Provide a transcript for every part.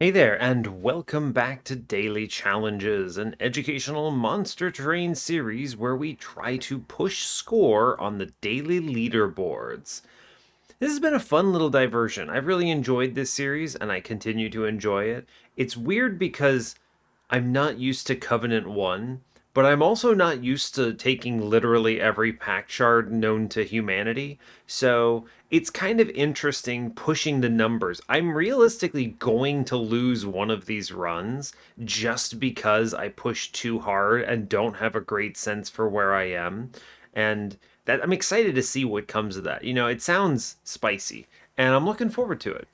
Hey there, and welcome back to Daily Challenges, an educational monster terrain series where we try to push score on the daily leaderboards. This has been a fun little diversion. I've really enjoyed this series, and I continue to enjoy it. It's weird because I'm not used to Covenant 1, but I'm also not used to taking literally every Pact Shard known to humanity. So it's kind of interesting pushing the numbers. I'm realistically going to lose one of these runs just because I push too hard and don't have a great sense for where I am. And that I'm excited to see what comes of that. It sounds spicy, and I'm looking forward to it.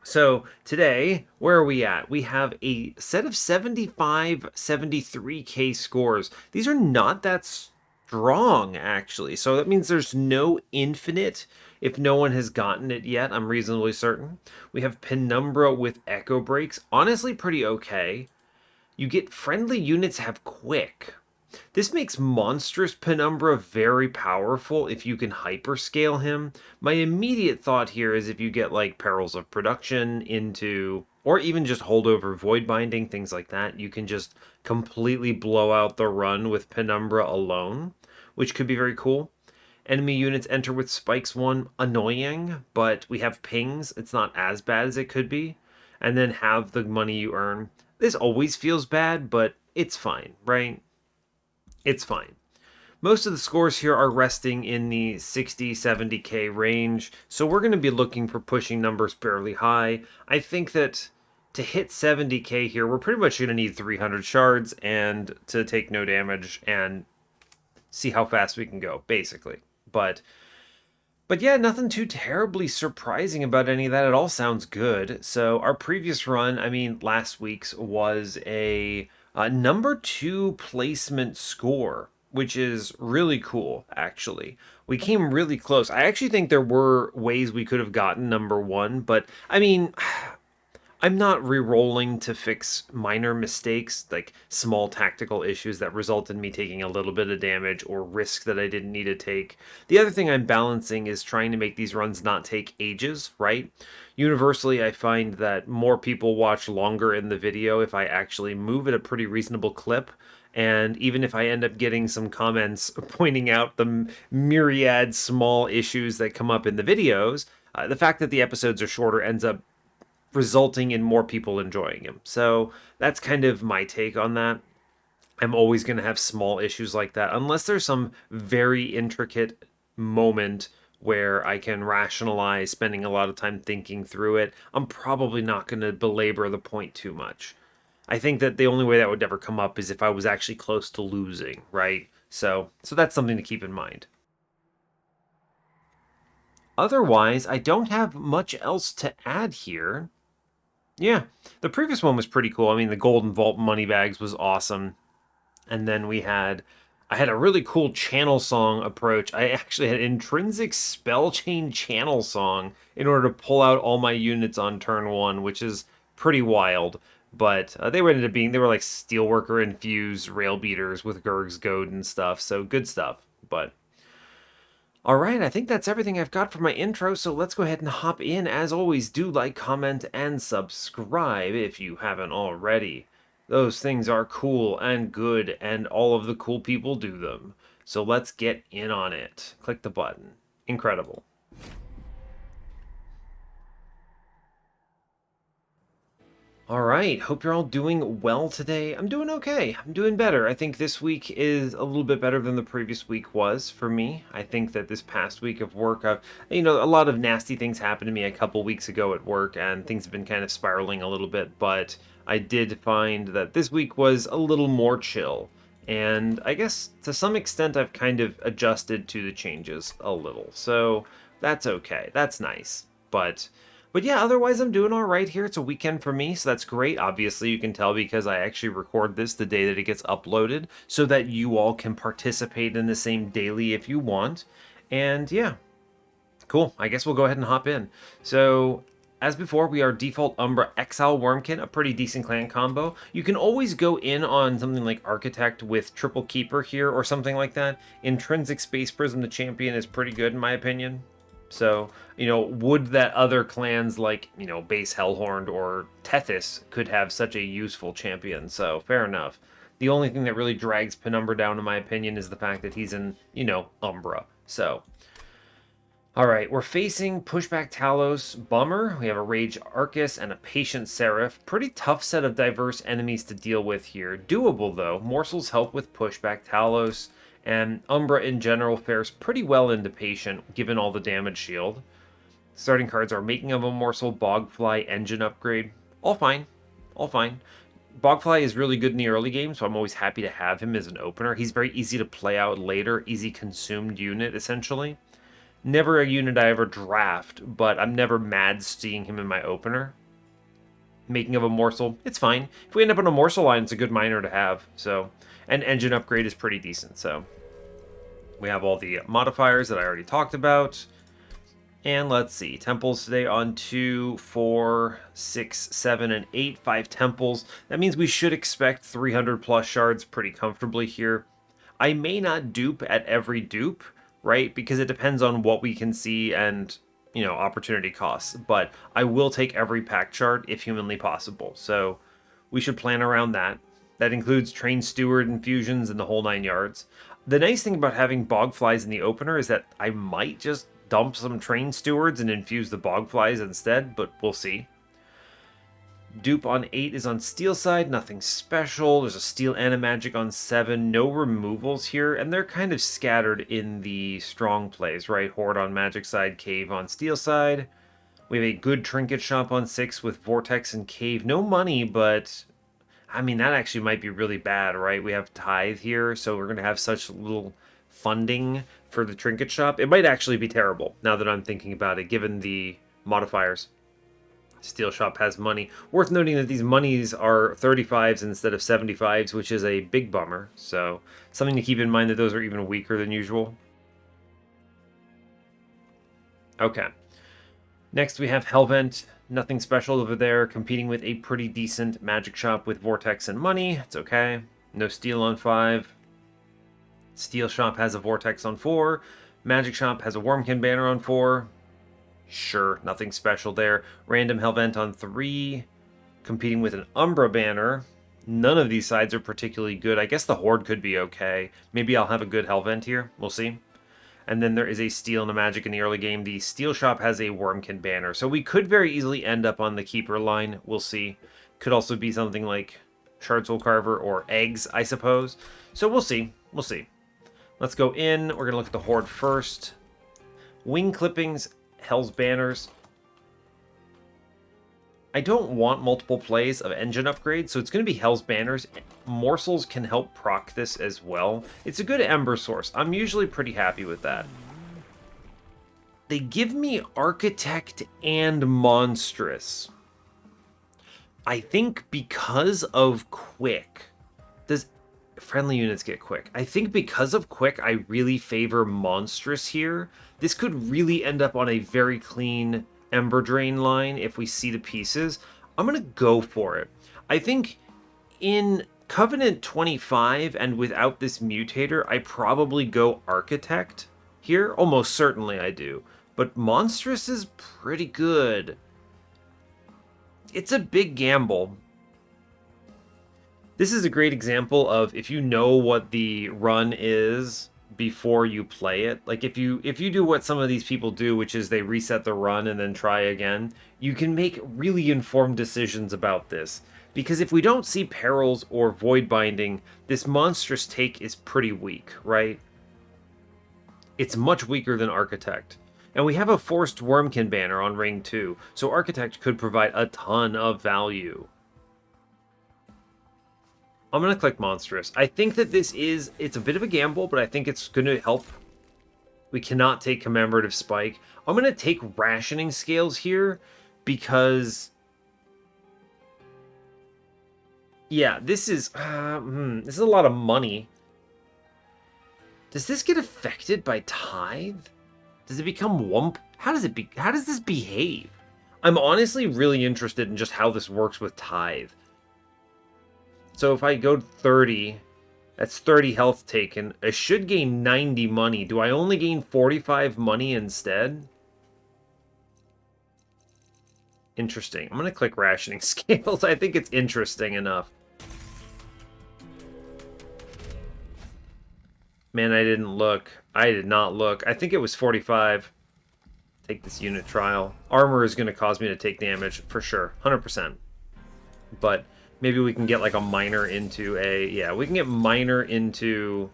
So today, where are we at? We have a set of 75, 73K scores. These are not that strong, actually. So that means there's no infinite if no one has gotten it yet, I'm reasonably certain. We have Penumbra with Echo Breaks. Honestly, pretty okay. You get friendly units have quick. This makes Monstrous Penumbra very powerful if you can hyperscale him. My immediate thought here is if you get like Perils of Production into, or even just Holdover Void Binding, things like that, you can just completely blow out the run with Penumbra alone, which could be very cool. Enemy units enter with Spikes 1, annoying, but we have pings, it's not as bad as it could be. And then have the money you earn. This always feels bad, but it's fine, right? It's fine. Most of the scores here are resting in the 60, 70k range, so we're going to be looking for pushing numbers fairly high. I think that to hit 70k here, we're pretty much going to need 300 shards and to take no damage and see how fast we can go, basically. But yeah, nothing too terribly surprising about any of that. It all sounds good. So our previous run, I mean, last week's was a number 2 placement score, which is really cool, actually. We came really close. I actually think there were ways we could have gotten number 1, but I mean, I'm not re-rolling to fix minor mistakes, like small tactical issues that result in me taking a little bit of damage or risk that I didn't need to take. The other thing I'm balancing is trying to make these runs not take ages, right? Universally, I find that more people watch longer in the video if I actually move at a pretty reasonable clip. And even if I end up getting some comments pointing out the myriad small issues that come up in the videos, the fact that the episodes are shorter ends up resulting in more people enjoying him. So that's kind of my take on that. I'm always going to have small issues like that unless there's some very intricate moment where I can rationalize spending a lot of time thinking through it. I'm probably not going to belabor the point too much. I think that the only way that would ever come up is if I was actually close to losing, right? So that's something to keep in mind. Otherwise, I don't have much else to add here. Yeah, the previous one was pretty cool. I mean, the Golden Vault money bags was awesome. And then I had a really cool channel song approach. I actually had intrinsic spell chain channel song in order to pull out all my units on turn 1, which is pretty wild. But they were like Steelworker infused rail beaters with Gurg's Goad and stuff. So good stuff. But all right, I think that's everything I've got for my intro, so let's go ahead and hop in. As always, do like, comment, and subscribe if you haven't already. Those things are cool and good, and all of the cool people do them. So let's get in on it. Click the button. Incredible. All right, hope you're all doing well today. I'm doing okay. I'm doing better. I think this week is a little bit better than the previous week was for me. I think that this past week of work, a lot of nasty things happened to me a couple weeks ago at work, and things have been kind of spiraling a little bit, but I did find that this week was a little more chill. And I guess to some extent I've kind of adjusted to the changes a little. So that's okay. That's nice. But yeah, otherwise I'm doing all right here. It's a weekend for me, so that's great. Obviously, you can tell because I actually record this the day that it gets uploaded so that you all can participate in the same daily if you want. And yeah, cool. I guess we'll go ahead and hop in. So as before, we are default Umbra Exile Wurmkin, a pretty decent clan combo. You can always go in on something like Architect with Triple Keeper here or something like that. Intrinsic Space Prism, the champion, is pretty good in my opinion. So, would that other clans like, Base Hellhorned or Tethys could have such a useful champion? So, fair enough. The only thing that really drags Penumbra down, in my opinion, is the fact that he's in, Umbra. So, all right, we're facing Pushback Talos, Bummer. We have a Rage Arcus and a Patient Seraph. Pretty tough set of diverse enemies to deal with here. Doable, though. Morsels help with Pushback Talos, and Umbra in general fares pretty well into Patient, given all the damage shield. Starting cards are Making of a Morsel, Bogfly, Engine Upgrade. All fine. All fine. Bogfly is really good in the early game, so I'm always happy to have him as an opener. He's very easy to play out later, easy consumed unit, essentially. Never a unit I ever draft, but I'm never mad seeing him in my opener. Making of a Morsel, it's fine. If we end up on a Morsel line, it's a good miner to have. So, and Engine Upgrade is pretty decent. So, we have all the modifiers that I already talked about. And let's see, temples today on 2, 4, 6, 7, and 8. 5 temples. That means we should expect 300 plus shards pretty comfortably here. I may not dupe at every dupe, right? Because it depends on what we can see and, opportunity costs. But I will take every Pact Shard if humanly possible. So we should plan around that. That includes Trained Steward infusions and the whole 9 yards. The nice thing about having Bogflies in the opener is that I might just dump some Trained Stewards and infuse the Bogflies instead, but we'll see. Dupe on 8 is on steel side, nothing special. There's a steel and a magic on 7, no removals here, and they're kind of scattered in the strong plays, right? Horde on magic side, cave on steel side. We have a good trinket shop on 6 with vortex and cave. No money, but I mean, that actually might be really bad, right? We have tithe here, so we're going to have such little funding for the trinket shop. It might actually be terrible now that I'm thinking about it, given the modifiers. Steel Shop has money. Worth noting that these monies are 35s instead of 75s, which is a big bummer. So, something to keep in mind that those are even weaker than usual. Okay. Next we have Hellvent. Nothing special over there, competing with a pretty decent magic shop with Vortex and money. It's okay. No steel on 5. Steel Shop has a Vortex on 4. Magic Shop has a Wurmkin banner on 4. Sure, nothing special there. Random Hellvent on 3. Competing with an Umbra banner. None of these sides are particularly good. I guess the Horde could be okay. Maybe I'll have a good Hellvent here. We'll see. And then there is a Steel and a Magic in the early game. The Steel Shop has a Wurmkin banner. So we could very easily end up on the Keeper line. We'll see. Could also be something like Shard Soul Carver or Eggs, I suppose. So we'll see. We'll see. Let's go in. We're going to look at the Horde first. Wing Clippings, Hell's Banners. I don't want multiple plays of engine upgrades, so it's going to be Hell's Banners. Morsels can help proc this as well. It's a good Ember source. I'm usually pretty happy with that. They give me Architect and Monstrous. I think because of Quick. Does friendly units get Quick? I think because of Quick, I really favor Monstrous here. This could really end up on a very clean Ember Drain line if we see the pieces. I'm going to go for it. I think in Covenant 25 and without this mutator, I probably go Architect here. Almost certainly I do. But Monstrous is pretty good. It's a big gamble. This is a great example of if you know what the run is before you play it. Like if you do what some of these people do, which is they reset the run and then try again, you can make really informed decisions about this. Because if we don't see Perils or Void Binding, this Monstrous take is pretty weak, right? It's much weaker than Architect. And we have a Forced Wurmkin banner on Ring 2, so Architect could provide a ton of value. I'm going to click Monstrous. I think that it's a bit of a gamble, but I think it's going to help. We cannot take Commemorative Spike. I'm going to take Rationing Scales here because, yeah, this is a lot of money. Does this get affected by Tithe? Does it become Wump? How does this behave? I'm honestly really interested in just how this works with Tithe. So if I go 30, that's 30 health taken. I should gain 90 money. Do I only gain 45 money instead? Interesting. I'm going to click rationing scales. I think it's interesting enough. Man, I didn't look. I did not look. I think it was 45. Take this unit trial. Armor is going to cause me to take damage, for sure. 100%. But maybe we can get like a minor into a... Yeah, we can get minor into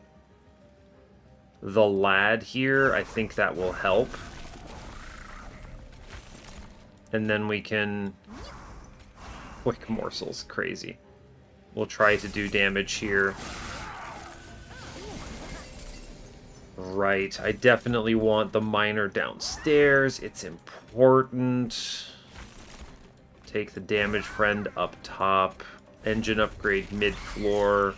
the lad here. I think that will help. And then we can... Quick morsels. Crazy. We'll try to do damage here. Right, I definitely want the miner downstairs. It's important. Take the damage friend up top. Engine upgrade mid-floor.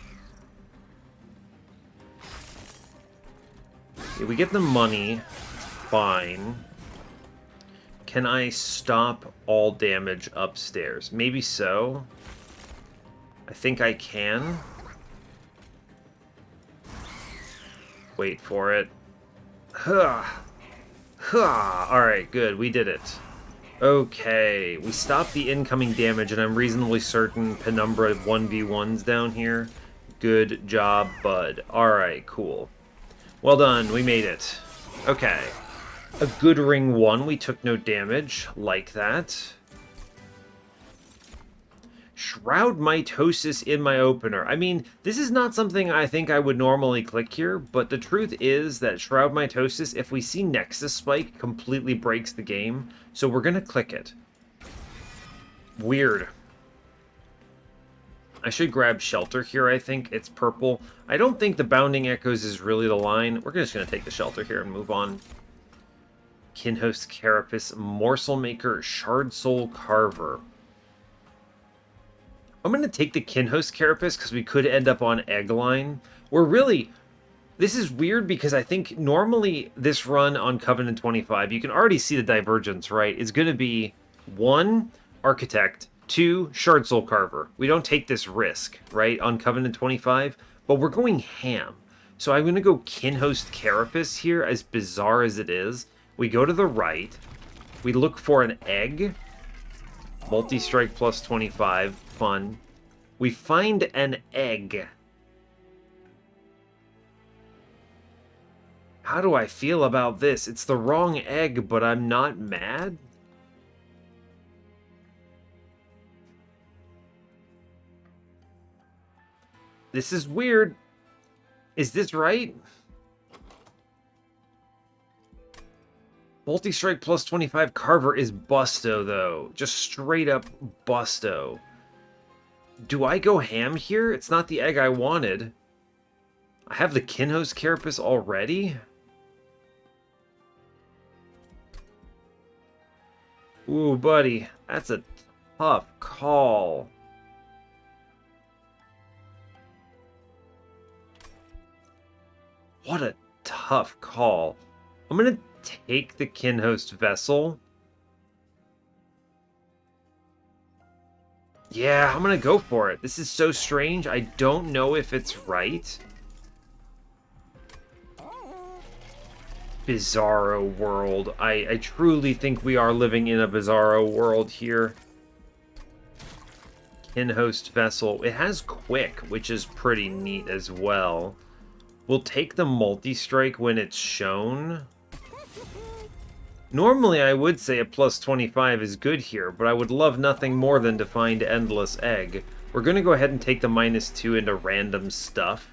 Yeah, we get the money. Fine. Can I stop all damage upstairs? Maybe so. I think I can. Wait for it. Huh. Huh. Alright, good. We did it. Okay. We stopped the incoming damage, and I'm reasonably certain Penumbra 1v1's down here. Good job, bud. Alright, cool. Well done. We made it. Okay. A good ring 1. We took no damage. Like that. Shroud Mitosis in my opener. I mean, this is not something I think I would normally click here, but the truth is that Shroud Mitosis, if we see Nexus Spike, completely breaks the game, so we're going to click it. Weird. I should grab Shelter here, I think. It's purple. I don't think the Bounding Echoes is really the line. We're just going to take the Shelter here and move on. Kinhost Carapace, Morsel Maker, Shard Soul Carver. I'm going to take the Kinhost Carapace because we could end up on Eggline. We're really... This is weird because I think normally this run on Covenant 25, you can already see the divergence, right? It's going to be 1, Architect, 2, Shard Soul Carver. We don't take this risk, right, on Covenant 25, but we're going ham. So I'm going to go Kinhost Carapace here, as bizarre as it is. We go to the right. We look for an egg. Multi-strike plus 25. Fun. We find an egg. How do I feel about this? It's the wrong egg, but I'm not mad. This is weird. Is this right? Multi-strike plus 25 Carver is busto, though. Just straight up busto. Do I go ham here? It's not the egg I wanted. I have the Kinhost Carapace already? Ooh, buddy. That's a tough call. What a tough call. I'm going to take the Kinhost Vessel. Yeah, I'm gonna go for it. This is so strange. I don't know if it's right. Bizarro world. I truly think we are living in a bizarro world here. Kinhost Vessel. It has Quick, which is pretty neat as well. We'll take the multi-strike when it's shown. Normally, I would say a plus 25 is good here, but I would love nothing more than to find Endless Egg. We're going to go ahead and take the -2 into random stuff.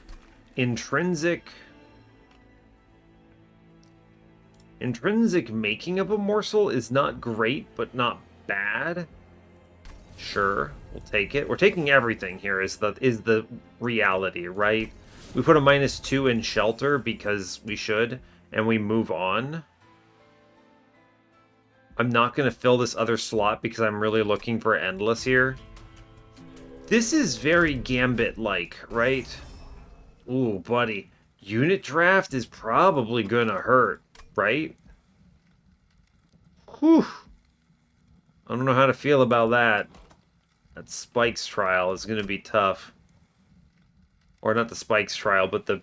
Intrinsic making of a morsel is not great, but not bad. Sure, we'll take it. We're taking everything here is the reality, right? We put a -2 in Shelter because we should, and we move on. I'm not going to fill this other slot because I'm really looking for Endless here. This is very Gambit-like, right? Ooh, buddy. Unit draft is probably going to hurt, right? Whew. I don't know how to feel about that. That Spikes trial is going to be tough. Or not the Spikes trial, but the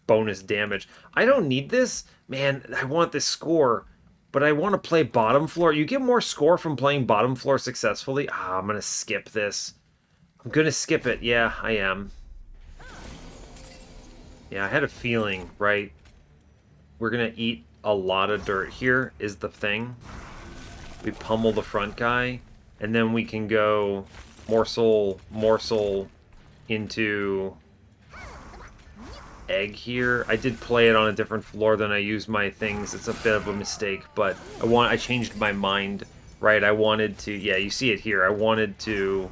bonus damage. I don't need this. Man, I want this score. but I want to play bottom floor. You get more score from playing bottom floor successfully. Ah, I'm going to skip this. I'm going to skip it. Yeah, I am. Yeah, I had a feeling, right? We're going to eat a lot of dirt here is the thing. We pummel the front guy, and then we can go morsel into egg here. I did play it on a different floor than I used my things. It's a bit of a mistake, but I changed my mind, right? I wanted to, yeah, you see it here. I wanted to,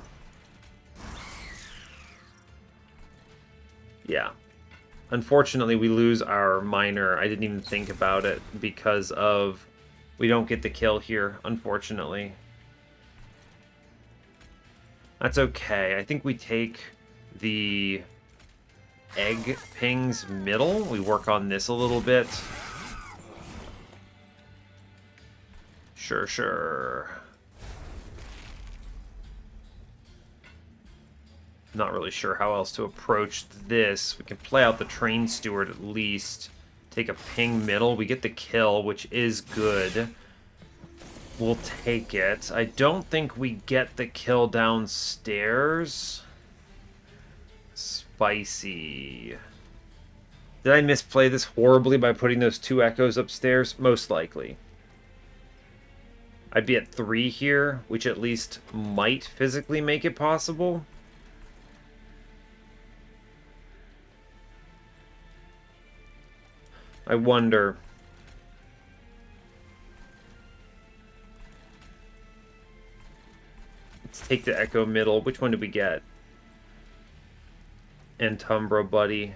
yeah. Unfortunately, we lose our miner. I didn't even think about it because of, we don't get the kill here, unfortunately. That's okay. I think we take the egg pings middle. We work on this a little bit. Sure. Not really sure how else to approach this. We can play out the train steward at least. Take a ping middle. We get the kill, which is good. We'll take it. I don't think we get the kill downstairs. Spicy. Did I misplay this horribly by putting those 2 echoes upstairs? Most likely. I'd be at 3 here, which at least might physically make it possible. I wonder. Let's take the echo middle. Which one did we get? And Umbra, buddy.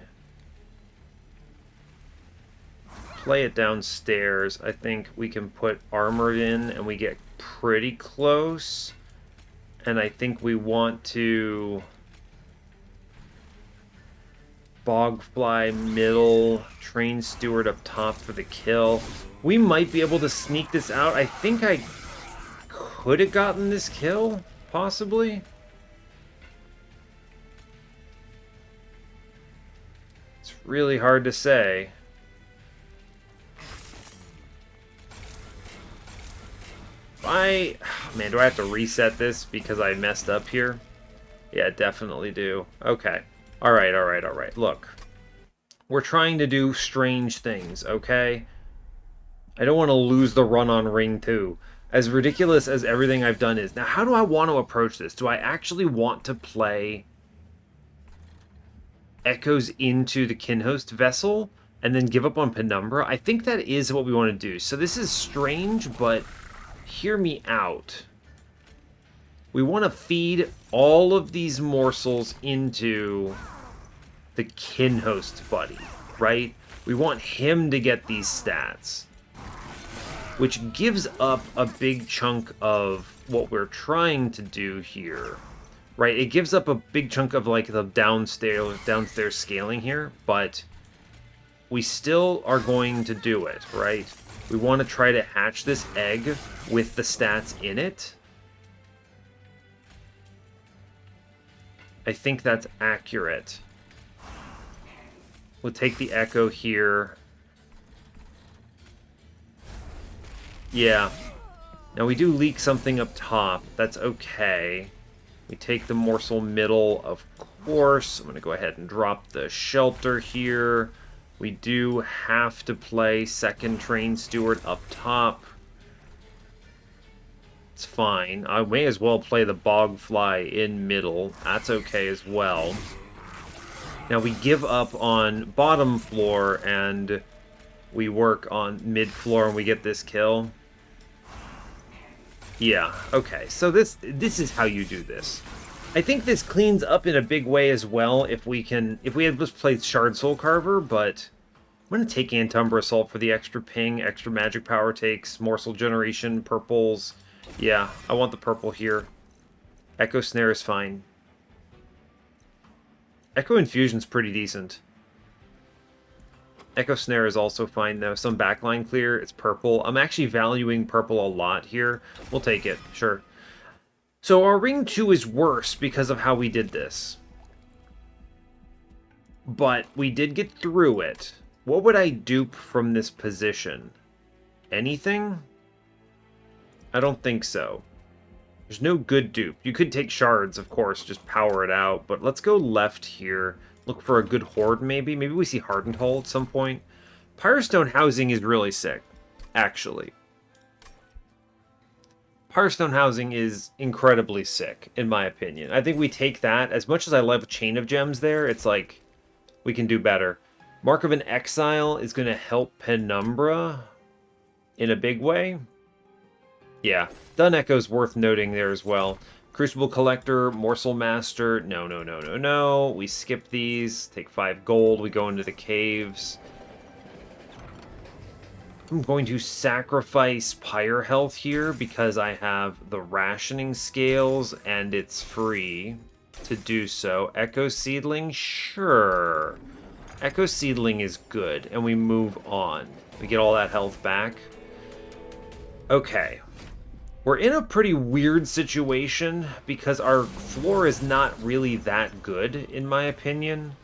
Play it downstairs. I think we can put armor in and we get pretty close. And I think we want to Bogfly middle, train steward up top for the kill. We might be able to sneak this out. I think I could have gotten this kill, possibly. It's really hard to say. Man, do I have to reset this because I messed up here? Yeah, definitely do. Okay. Alright. Look. We're trying to do strange things, okay? I don't want to lose the run on Ring 2. As ridiculous as everything I've done is. Now, how do I want to approach this? Do I actually want to play Echoes into the Kinhost vessel and then give up on Penumbra? I think that is what we want to do. So this is strange, but hear me out. We want to feed all of these morsels into the Kinhost buddy, right? We want him to get these stats, which gives up a big chunk of what we're trying to do here, right? It gives up a big chunk of like the downstairs scaling here, but we still are going to do it, right? We want to try to hatch this egg with the stats in it. I think that's accurate. We'll take the echo here. Yeah. Now we do leak something up top. That's okay. We take the morsel middle, of course. I'm going to go ahead and drop the shelter here. We do have to play second train steward up top. It's fine. I may as well play the Bogfly in middle. That's okay as well. Now we give up on bottom floor and we work on mid floor and we get this kill. Yeah, okay. So this is how you do this. I think this cleans up in a big way as well if we had just played Shard Soul Carver, but I'm going to take Antumbra Assault for the extra ping, extra magic power takes, morsel generation, purples. Yeah, I want the purple here. Echo Snare is fine. Echo Infusion's pretty decent. Echo Snare is also fine, though. Some backline clear, it's purple. I'm actually valuing purple a lot here. We'll take it, sure. So our Ring 2 is worse because of how we did this. But we did get through it. What would I dupe from this position? Anything? I don't think so. There's no good dupe. You could take shards, of course, just power it out. But let's go left here. Look for a good horde, maybe. Maybe we see Hardened Hull at some point. Pyrostone housing is really sick, actually. Pyrostone housing is incredibly sick, in my opinion. I think we take that. As much as I love Chain of Gems there, it's like, we can do better. Mark of an Exile is going to help Penumbra in a big way. Yeah, Dun Echo's worth noting there as well. Crucible Collector, Morsel Master. No, no, no, no, no. We skip these. Take 5 gold. We go into the caves. I'm going to sacrifice Pyre Health here because I have the rationing scales and it's free to do so. Echo Seedling? Sure. Echo Seedling is good, and we move on. We get all that health back. Okay. We're in a pretty weird situation because our floor is not really that good, in my opinion.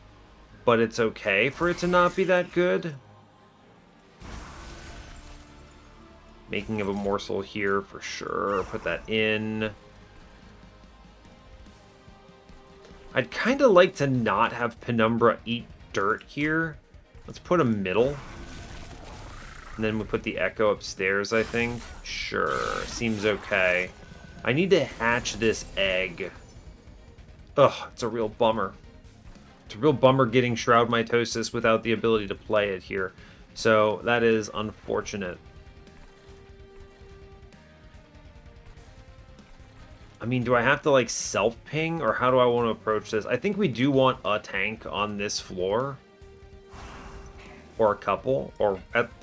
But it's okay for it to not be that good. Making of a morsel here for sure. Put that in. I'd kind of like to not have Penumbra eat dirt here. Let's put a middle. And then we put the Echo upstairs, I think. Sure, seems okay. I need to hatch this egg. Ugh, it's a real bummer. It's a real bummer getting Shroud Mitosis without the ability to play it here. So that is unfortunate. I mean, do I have to, like, self-ping, or how do I want to approach this? I think we do want a tank on this floor. Or a couple.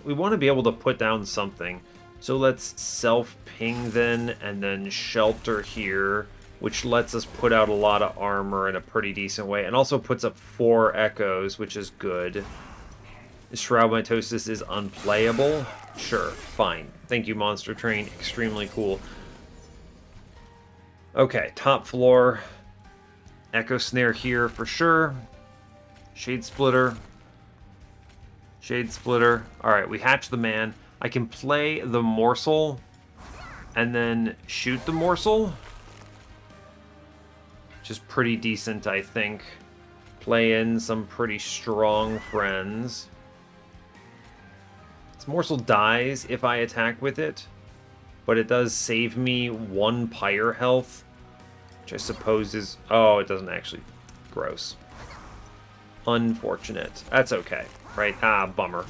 We want to be able to put down something. So let's self-ping then, and then shelter here, which lets us put out a lot of armor in a pretty decent way, and also puts up 4 echoes, which is good. Shroud Mitosis is unplayable. Sure, fine. Thank you, Monster Train. Extremely cool. Okay, top floor. Echo Snare here for sure. Shade Splitter. Shade Splitter. Alright, we hatch the man. I can play the morsel and then shoot the morsel. Which is pretty decent, I think. Play in some pretty strong friends. This morsel dies if I attack with it. But it does save me 1 pyre health. Which I suppose is... Oh, it doesn't actually... Gross. Unfortunate. That's okay. Right? Ah, bummer.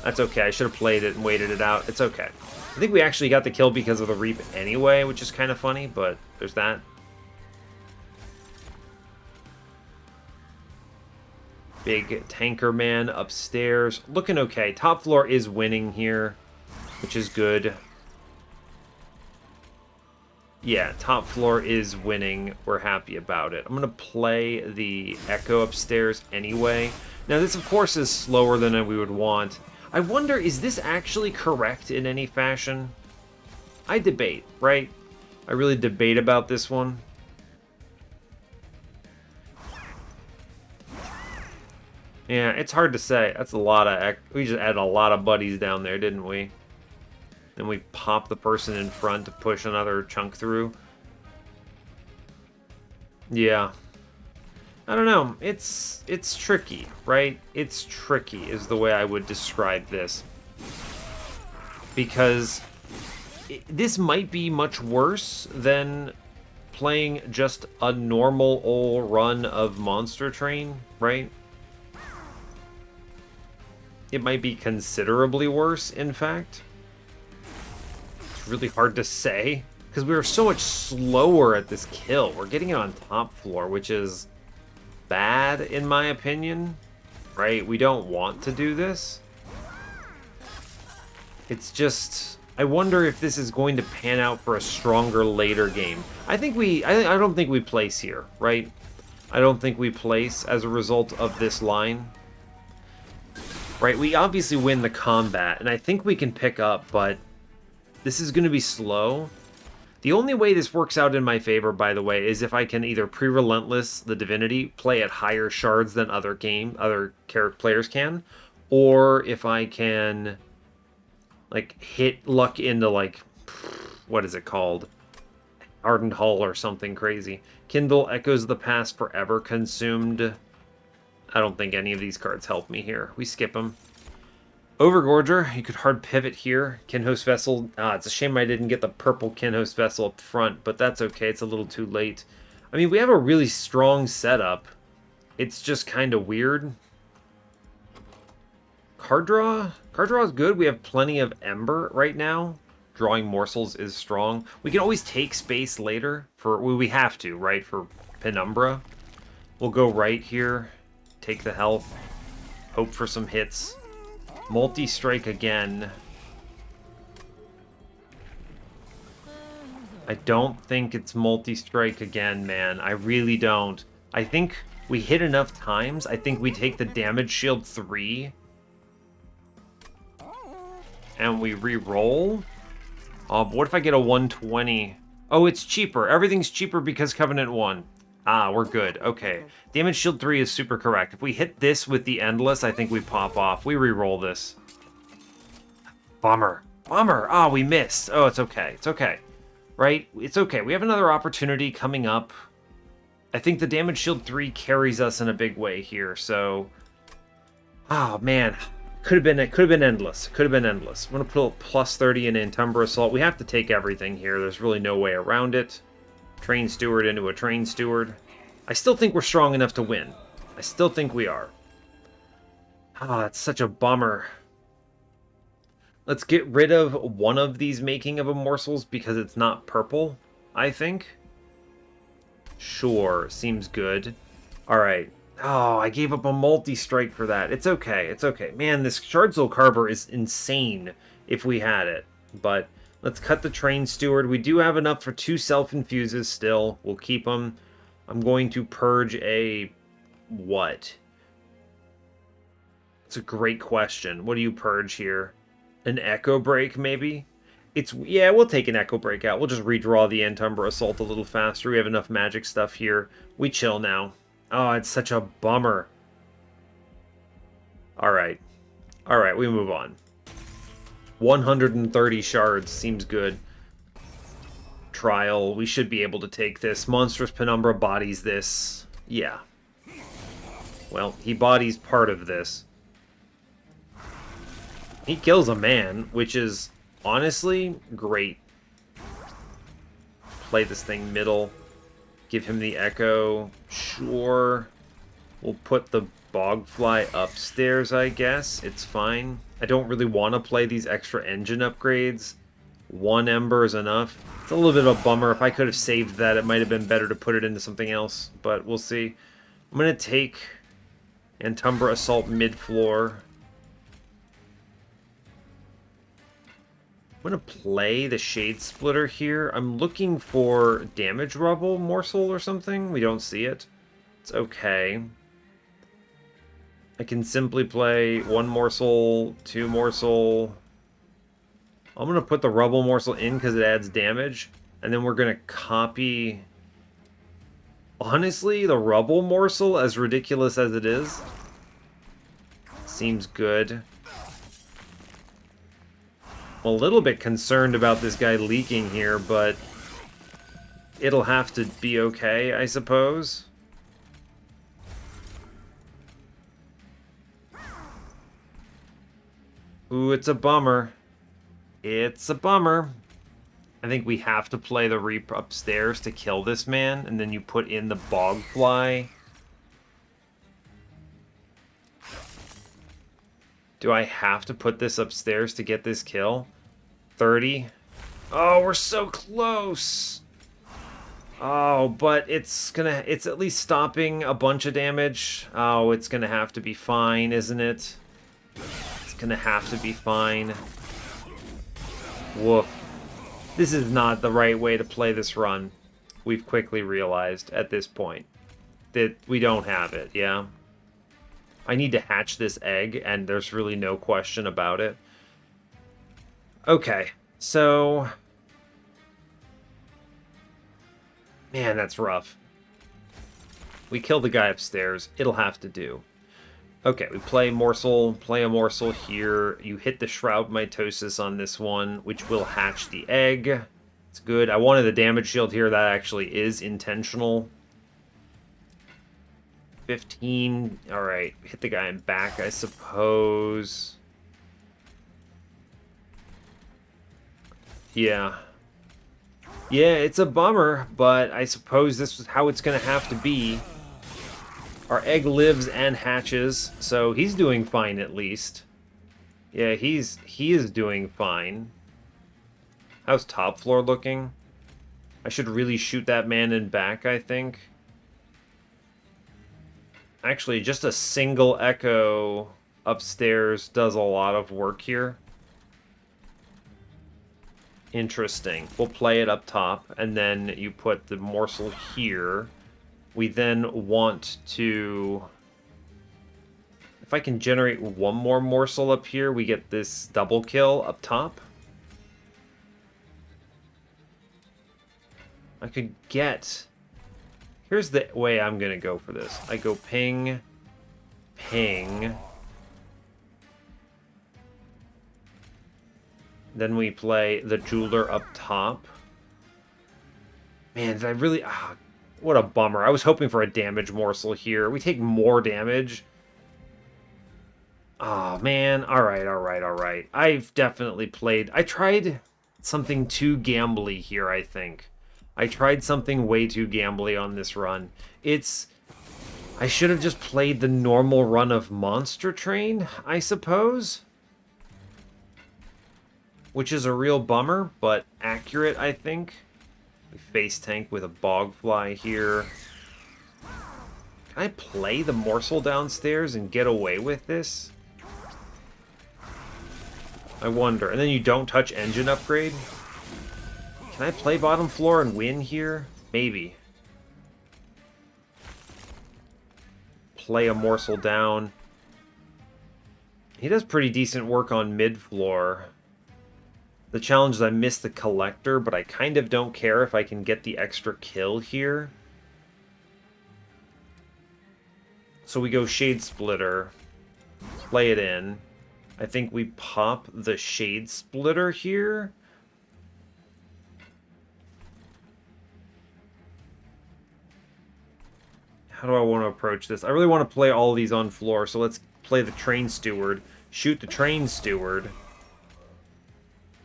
That's okay. I should have played it and waited it out. It's okay. I think we actually got the kill because of the Reap anyway, which is kind of funny, but there's that. Big tanker man upstairs. Looking okay. Top floor is winning here, which is good. Yeah, top floor is winning. We're happy about it. I'm going to play the Echo upstairs anyway. Now, this, of course, is slower than we would want. I wonder, is this actually correct in any fashion? I debate, right? I really debate about this one. Yeah, it's hard to say. That's a lot of... We just added a lot of buddies down there, didn't we? Then we pop the person in front to push another chunk through. Yeah. I don't know. It's tricky, right? It's tricky is the way I would describe this. Because this might be much worse than playing just a normal old run of Monster Train, right? It might be considerably worse, in fact. It's really hard to say, because we were so much slower at this kill. We're getting it on top floor, which is bad, in my opinion. Right? We don't want to do this. It's just... I wonder if this is going to pan out for a stronger later game. I don't think we place here, right? I don't think we place as a result of this line. Right, we obviously win the combat, and I think we can pick up, but this is going to be slow. The only way this works out in my favor, by the way, is if I can either pre-relentless the Divinity, play at higher shards than other players can, or if I can, like, hit luck into, like, what is it called? Hardened Hull or something crazy. Kindle, Echoes of the Past, Forever Consumed. I don't think any of these cards help me here. We skip them. Overgorger, you could hard pivot here. Kinhost Vessel, it's a shame I didn't get the purple Kinhost Vessel up front, but that's okay, it's a little too late. I mean, we have a really strong setup. It's just kind of weird. Card draw? Card draw is good. We have plenty of Ember right now. Drawing Morsels is strong. We can always take space later. We have to, right? For Penumbra. We'll go right here. Take the health. Hope for some hits. Multi-strike again. I don't think it's multi-strike again, man. I really don't. I think we hit enough times. I think we take the damage shield 3. And we re-roll. Oh, but what if I get a 120? Oh, it's cheaper. Everything's cheaper because Covenant won. Ah, we're good. Okay. Damage shield 3 is super correct. If we hit this with the Endless, I think we pop off. We re-roll this. Bummer. Bummer. Ah, we missed. Oh, it's okay. It's okay. Right? It's okay. We have another opportunity coming up. I think the damage shield 3 carries us in a big way here, so... Oh, man. Could have been endless. Could have been endless. I'm going to put plus 30 in Antumbra Assault. We have to take everything here. There's really no way around it. Train Steward into a Train Steward. I still think we're strong enough to win. I still think we are. Ah, it's such a bummer. Let's get rid of one of these Making of Morsels because it's not purple, I think. Sure, seems good. Alright. Oh, I gave up a multi-strike for that. It's okay, it's okay. Man, this Shardsoul Carver is insane if we had it. But let's cut the Train Steward. We do have enough for 2 self-infuses still. We'll keep them. I'm going to purge a... what? It's a great question. What do you purge here? An Echo Break, maybe? Yeah, we'll take an Echo Break out. We'll just redraw the Antumbra Assault a little faster. We have enough magic stuff here. We chill now. Oh, it's such a bummer. Alright. Alright, we move on. 130 shards seems good. Trial, we should be able to take this. Monstrous Penumbra bodies this. Yeah. Well, he bodies part of this. He kills a man, which is honestly great. Play this thing middle. Give him the Echo. Sure. We'll put the Bogfly upstairs, I guess. It's fine. I don't really want to play these extra engine upgrades. 1 Ember is enough. It's a little bit of a bummer. If I could have saved that, it might have been better to put it into something else. But we'll see. I'm going to take Antumbra Assault mid-floor. I'm going to play the Shade Splitter here. I'm looking for Damage Rubble Morsel or something. We don't see it. It's okay. I can simply play 1 Morsel, 2 Morsel. I'm going to put the Rubble Morsel in because it adds damage. And then we're going to copy... Honestly, the Rubble Morsel, as ridiculous as it is, seems good. I'm a little bit concerned about this guy leaking here, but it'll have to be okay, I suppose. Ooh, it's a bummer. It's a bummer. I think we have to play the Reap upstairs to kill this man, and then you put in the Bogfly. Do I have to put this upstairs to get this kill? 30. Oh, we're so close. Oh, but it's at least stopping a bunch of damage. Oh, it's gonna have to be fine, isn't it? It's gonna have to be fine. Woof. This is not the right way to play this run. We've quickly realized at this point that we don't have it, yeah? I need to hatch this egg, and there's really no question about it. Okay, so... Man, that's rough. We kill the guy upstairs. It'll have to do. Okay, we play a morsel here. You hit the Shroud Mitosis on this one, which will hatch the egg. It's good. I wanted the damage shield here. That actually is intentional. 15. Alright, hit the guy in back, I suppose. Yeah. Yeah, it's a bummer, but I suppose this is how it's going to have to be. Our egg lives and hatches, so he's doing fine at least. Yeah, he is doing fine. How's top floor looking? I should really shoot that man in back, I think. Actually, just a single echo upstairs does a lot of work here. Interesting. We'll play it up top, and then you put the morsel here. We then want to... If I can generate one more morsel up here, we get this double kill up top. I could get... Here's the way I'm going to go for this. I go ping, ping. Then we play the jeweler up top. Man, did I really... what a bummer. I was hoping for a damage morsel here. We take more damage. Oh, man. Alright, alright, alright. I've definitely played... I tried something too gambly here, I think. I tried something way too gambly on this run. I should have just played the normal run of Monster Train, I suppose. Which is a real bummer, but accurate, I think. We face tank with a Bogfly here. Can I play the morsel downstairs and get away with this? I wonder. And then you don't touch engine upgrade? Can I play bottom floor and win here? Maybe. Play a morsel down. He does pretty decent work on mid floor. The challenge is I missed the collector, but I kind of don't care if I can get the extra kill here. So we go Shade Splitter. Play it in. I think we pop the Shade Splitter here. How do I want to approach this? I really want to play all of these on floor, so let's play the Train Steward. Shoot the Train Steward.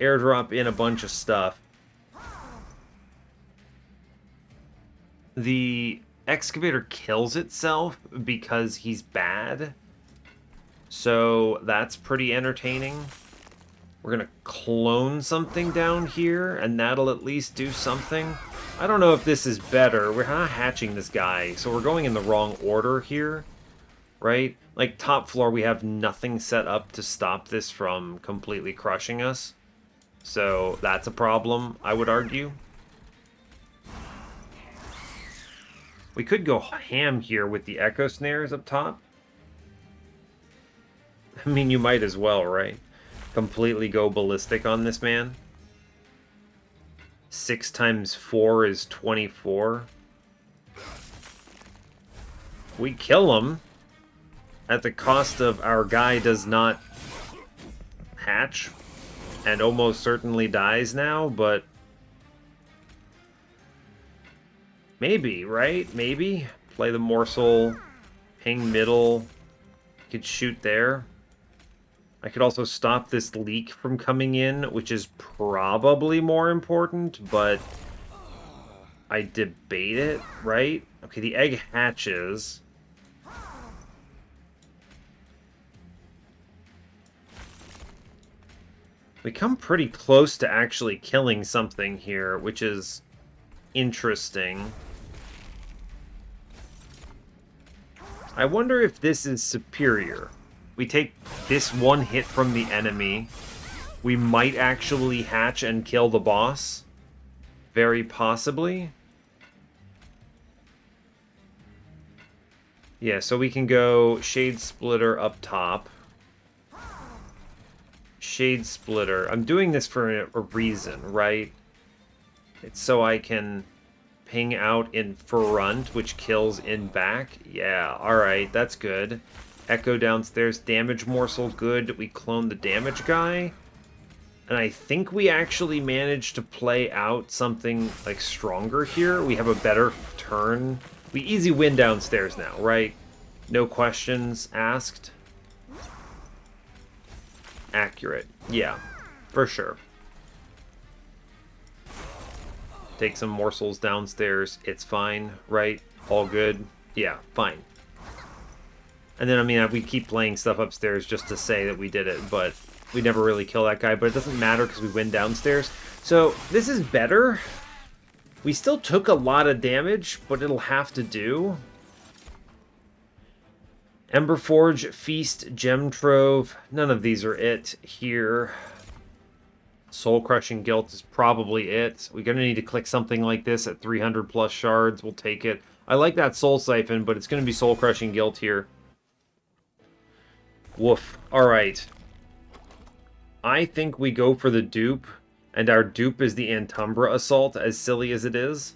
Airdrop in a bunch of stuff. The excavator kills itself because he's bad. So that's pretty entertaining. We're going to clone something down here, and that'll at least do something. I don't know if this is better. We're not hatching this guy, so we're going in the wrong order here, right? Like, top floor, we have nothing set up to stop this from completely crushing us. So that's a problem, I would argue. We could go ham here with the echo snares up top. I mean, you might as well, right? Completely go ballistic on this man. 6 times 4 is 24. We kill him at the cost of our guy does not hatch and almost certainly dies now, but maybe, right? Maybe. Play the morsel, ping middle, could shoot there. I could also stop this leak from coming in, which is probably more important, but I debate it, right? Okay, the egg hatches. We come pretty close to actually killing something here, which is interesting. I wonder if this is superior. We take this one hit from the enemy. We might actually hatch and kill the boss. Very possibly. Yeah, so we can go Shade Splitter up top. Shade Splitter. I'm doing this for a reason, right? It's so I can ping out in front, which kills in back. Yeah, alright, that's good. Echo downstairs, damage morsel, good. We clone the damage guy. And I think we actually managed to play out something like stronger here. We have a better turn. We easy win downstairs now, right? No questions asked. Accurate. Yeah, for sure. Take some morsels downstairs. It's fine, right? All good. Yeah, fine. And then, I mean, we keep playing stuff upstairs just to say that we did it, but we never really kill that guy. But it doesn't matter because we win downstairs. So this is better. We still took a lot of damage, but it'll have to do. Emberforge, Feast, Gem Trove. None of these are it here. Soul Crushing Guilt is probably it. We're going to need to click something like this at 300 plus shards. We'll take it. I like that Soul Siphon, but it's going to be Soul Crushing Guilt here. Woof. Alright. I think we go for the dupe, and our dupe is the Antumbra Assault, as silly as it is.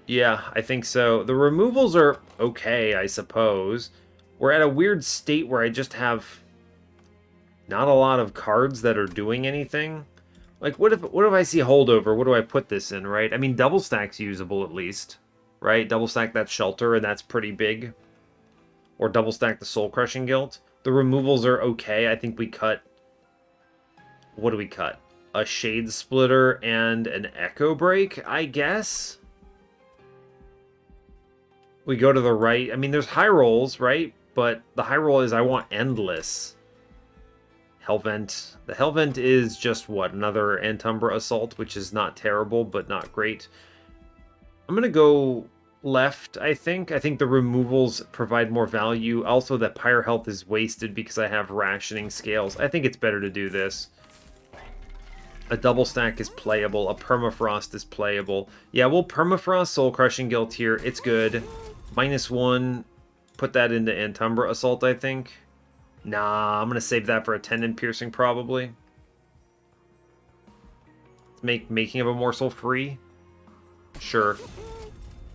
Yeah, I think so. The removals are okay, I suppose. We're at a weird state where I just have not a lot of cards that are doing anything. Like, what if I see holdover? What do I put this in, right? I mean, double stack's usable at least, right? Double stack that shelter, and that's pretty big. Or double stack the Soul Crushing Guilt. The removals are okay. I think we cut... What do we cut? A Shade Splitter and an Echo Break, I guess? We go to the right. I mean, there's high rolls, right? But the high roll is I want Endless. Hellvent. The Hellvent is just, what, another Antumbra Assault, which is not terrible, but not great. I'm going to go left, I think. I think the removals provide more value. Also, that Pyre Health is wasted because I have Rationing Scales. I think it's better to do this. A double stack is playable. A Permafrost is playable. Yeah, we'll Permafrost Soul Crushing Guilt here. It's good. -1. Put that into Antumbra Assault, I think. Nah, I'm going to save that for a Tendon Piercing, probably. Make Making of a Morsel free. Sure.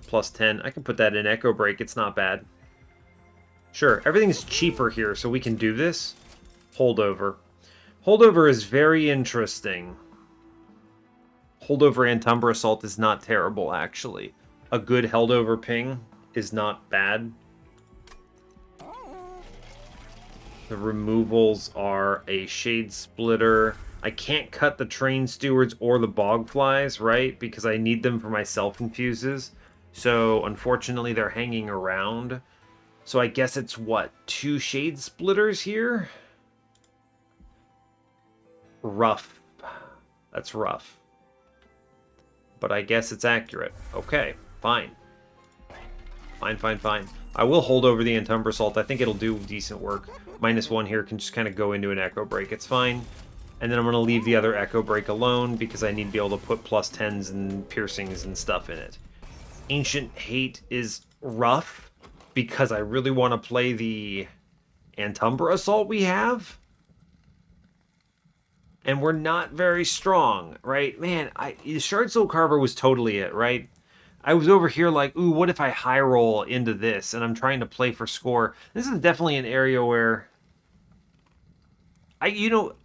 +10. I can put that in Echo Break. It's not bad. Sure, everything's cheaper here, so we can do this. Holdover. Holdover is very interesting. Holdover Antumbra Assault is not terrible, actually. A good held over ping is not bad. The removals are a Shade Splitter. I can't cut the Train Stewards or the Bogflies, right? Because I need them for my Self-Infuses. So, unfortunately, they're hanging around. So I guess it's, what, 2 Shade Splitters here? Rough. That's rough. But I guess it's accurate. Okay, fine. Fine. I will hold over the Antumbra Assault. I think it'll do decent work. -1 here can just kind of go into an Echo Break. It's fine. And then I'm going to leave the other Echo Break alone because I need to be able to put +10s and piercings and stuff in it. Ancient Hate is rough because I really want to play the Antumbra Assault we have. And we're not very strong, right? Man, the Shard Soul Carver was totally it, right? I was over here like, ooh, what if I high roll into this? And I'm trying to play for score. This is definitely an area where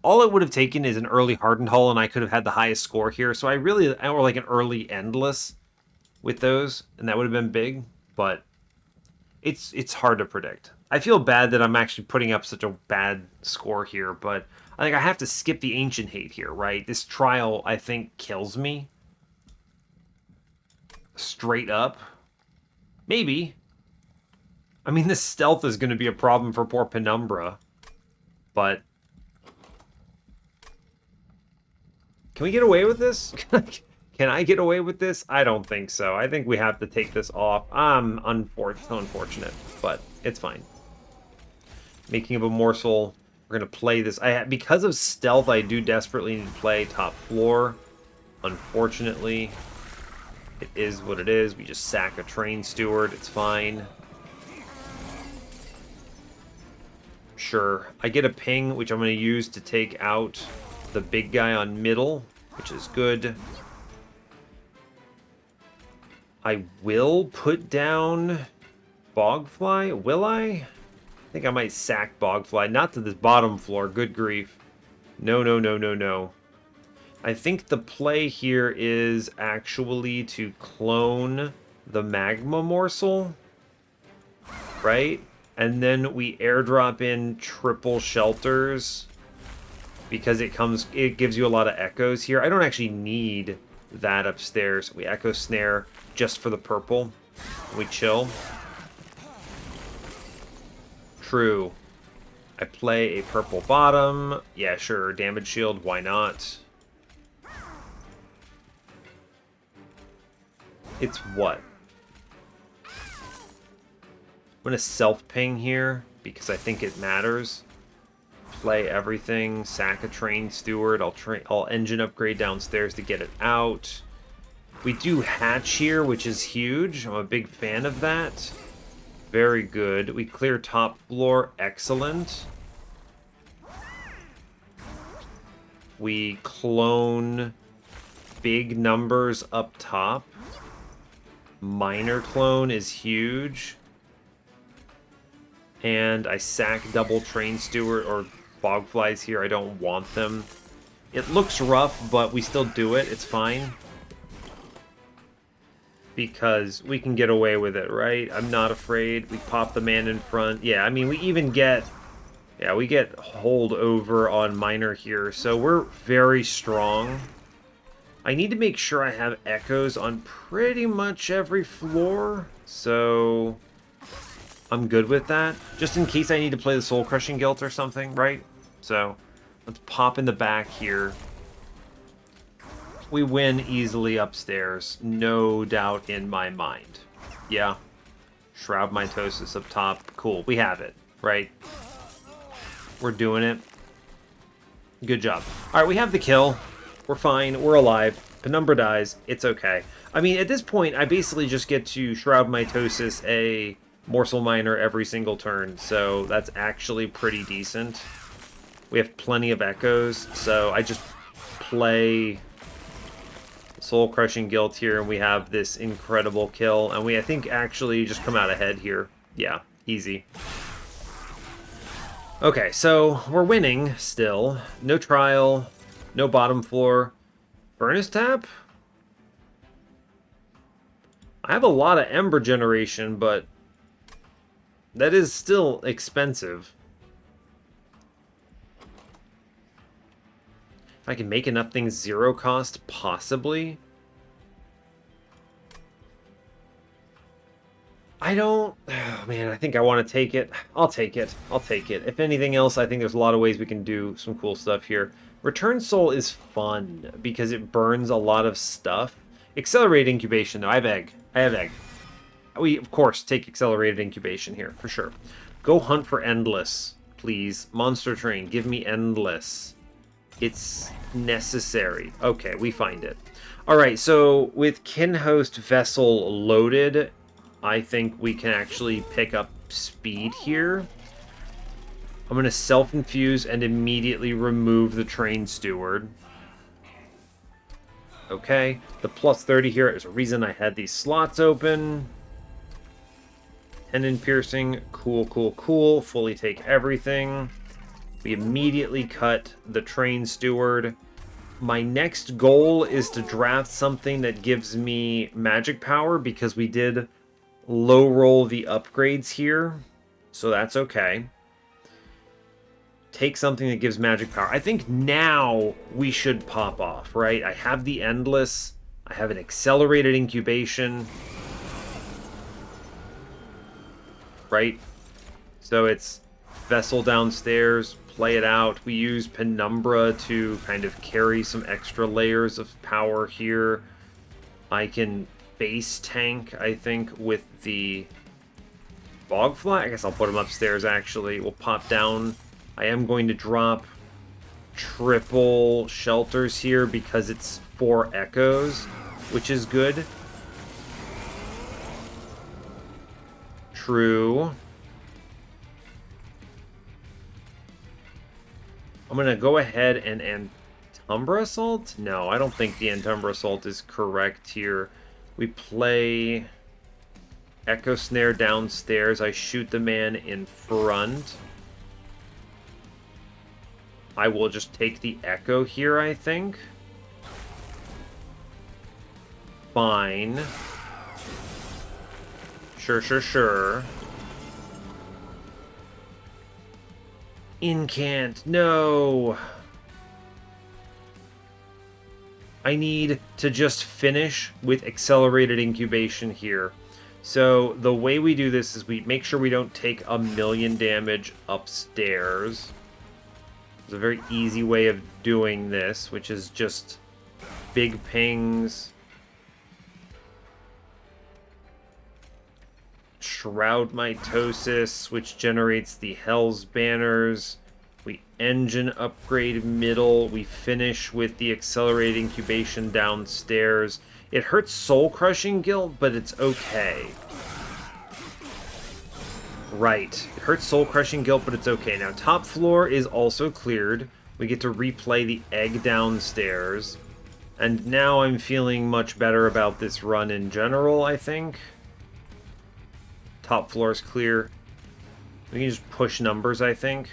all it would have taken is an early Hardened Hull, and I could have had the highest score here. So or like an early Endless with those, and that would have been big. But it's hard to predict. I feel bad that I'm actually putting up such a bad score here, but I think I have to skip the Ancient Hate here, right? This trial, I think, kills me. Straight up. Maybe. I mean, this stealth is going to be a problem for poor Penumbra. But can we get away with this? Can I get away with this? I don't think so. I think we have to take this off. Unfortunate, but it's fine. Making of a Morsel. We're going to play this. Because of stealth, I do desperately need to play top floor. Unfortunately, it is what it is. We just sack a Train Steward. It's fine. Sure. I get a ping, which I'm going to use to take out the big guy on middle, which is good. I will put down Bogfly. Will I? I think I might sack Bogfly. Not to this bottom floor. Good grief. No, no, no, no, no. I think the play here is actually to clone the magma morsel. Right? And then we airdrop in triple shelters. Because it gives you a lot of echoes here. I don't actually need that upstairs. We echo snare just for the purple. We chill. True. I play a purple bottom. Yeah, sure. Damage shield. Why not? It's what? I'm going to self-ping here because I think it matters. Play everything. Sack a train steward. I'll engine upgrade downstairs to get it out. We do hatch here, which is huge. I'm a big fan of that. Very good. We clear top floor. Excellent. We clone big numbers up top. Minor clone is huge. And I sack double train steward or bogflies here. I don't want them. It looks rough, but we still do it. It's fine. Because we can get away with it, right? I'm not afraid. We pop the man in front. Yeah, I mean, we even get... Yeah, we get hold over on minor here. So we're very strong. I need to make sure I have echoes on pretty much every floor. So... I'm good with that. Just in case I need to play the Soul Crushing Guilt or something, right? So, let's pop in the back here. We win easily upstairs. No doubt in my mind. Yeah. Shroud Mitosis up top. Cool. We have it, right? We're doing it. Good job. Alright, we have the kill. We're fine. We're alive. Penumbra dies. It's okay. I mean, at this point, I basically just get to Shroud Mitosis a Morsel Miner every single turn, so that's actually pretty decent. We have plenty of echoes, so I just play Soul Crushing Guilt here, and we have this incredible kill, and we, I think, actually just come out ahead here. Yeah, easy. Okay, so we're winning still. No trial, no bottom floor. Furnace tap? I have a lot of Ember generation, but that is still expensive. If I can make enough things zero cost, possibly. I don't... Oh, man, I think I want to take it. I'll take it. I'll take it. If anything else, I think there's a lot of ways we can do some cool stuff here. Return Soul is fun because it burns a lot of stuff. Accelerated Incubation, though. I have egg. I have egg. We, of course, take Accelerated Incubation here, for sure. Go hunt for Endless, please. Monster Train, give me Endless. It's necessary. Okay, we find it. Alright, so with Kinhost Vessel loaded, I think we can actually pick up speed here. I'm going to self-infuse and immediately remove the Train Steward. Okay, the plus 30 here is a reason I had these slots open. Tendon Piercing, cool, cool, cool. Fully take everything. We immediately cut the Train Steward. My next goal is to draft something that gives me magic power because we did low roll the upgrades here. So that's okay. Take something that gives magic power. I think now we should pop off, right? I have the Endless. I have an Accelerated Incubation. Right? So it's Vessel downstairs, play it out. We use Penumbra to kind of carry some extra layers of power here. I can base tank, I think, with the Bogfly. I guess I'll put him upstairs, actually. We'll pop down. I am going to drop triple shelters here because it's 4 echoes, which is good. True. I'm going to go ahead and Antumbra Assault? No, I don't think the Antumbra Assault is correct here. We play Echo Snare downstairs. I shoot the man in front. I will just take the Echo here, I think. Fine. Sure. Incant, no! I need to just finish with accelerated incubation here. So the way we do this is we make sure we don't take 1,000,000 damage upstairs. There's a very easy way of doing this, which is just big pings. Shroud Mitosis, which generates the Hell's Banners. We engine upgrade middle. We finish with the accelerated incubation downstairs. It hurts Soul Crushing Guilt, but it's okay. Right. It hurts Soul Crushing Guilt, but it's okay. Now, top floor is also cleared. We get to replay the egg downstairs. And now I'm feeling much better about this run in general, I think. Top floor is clear. We can just push numbers, I think.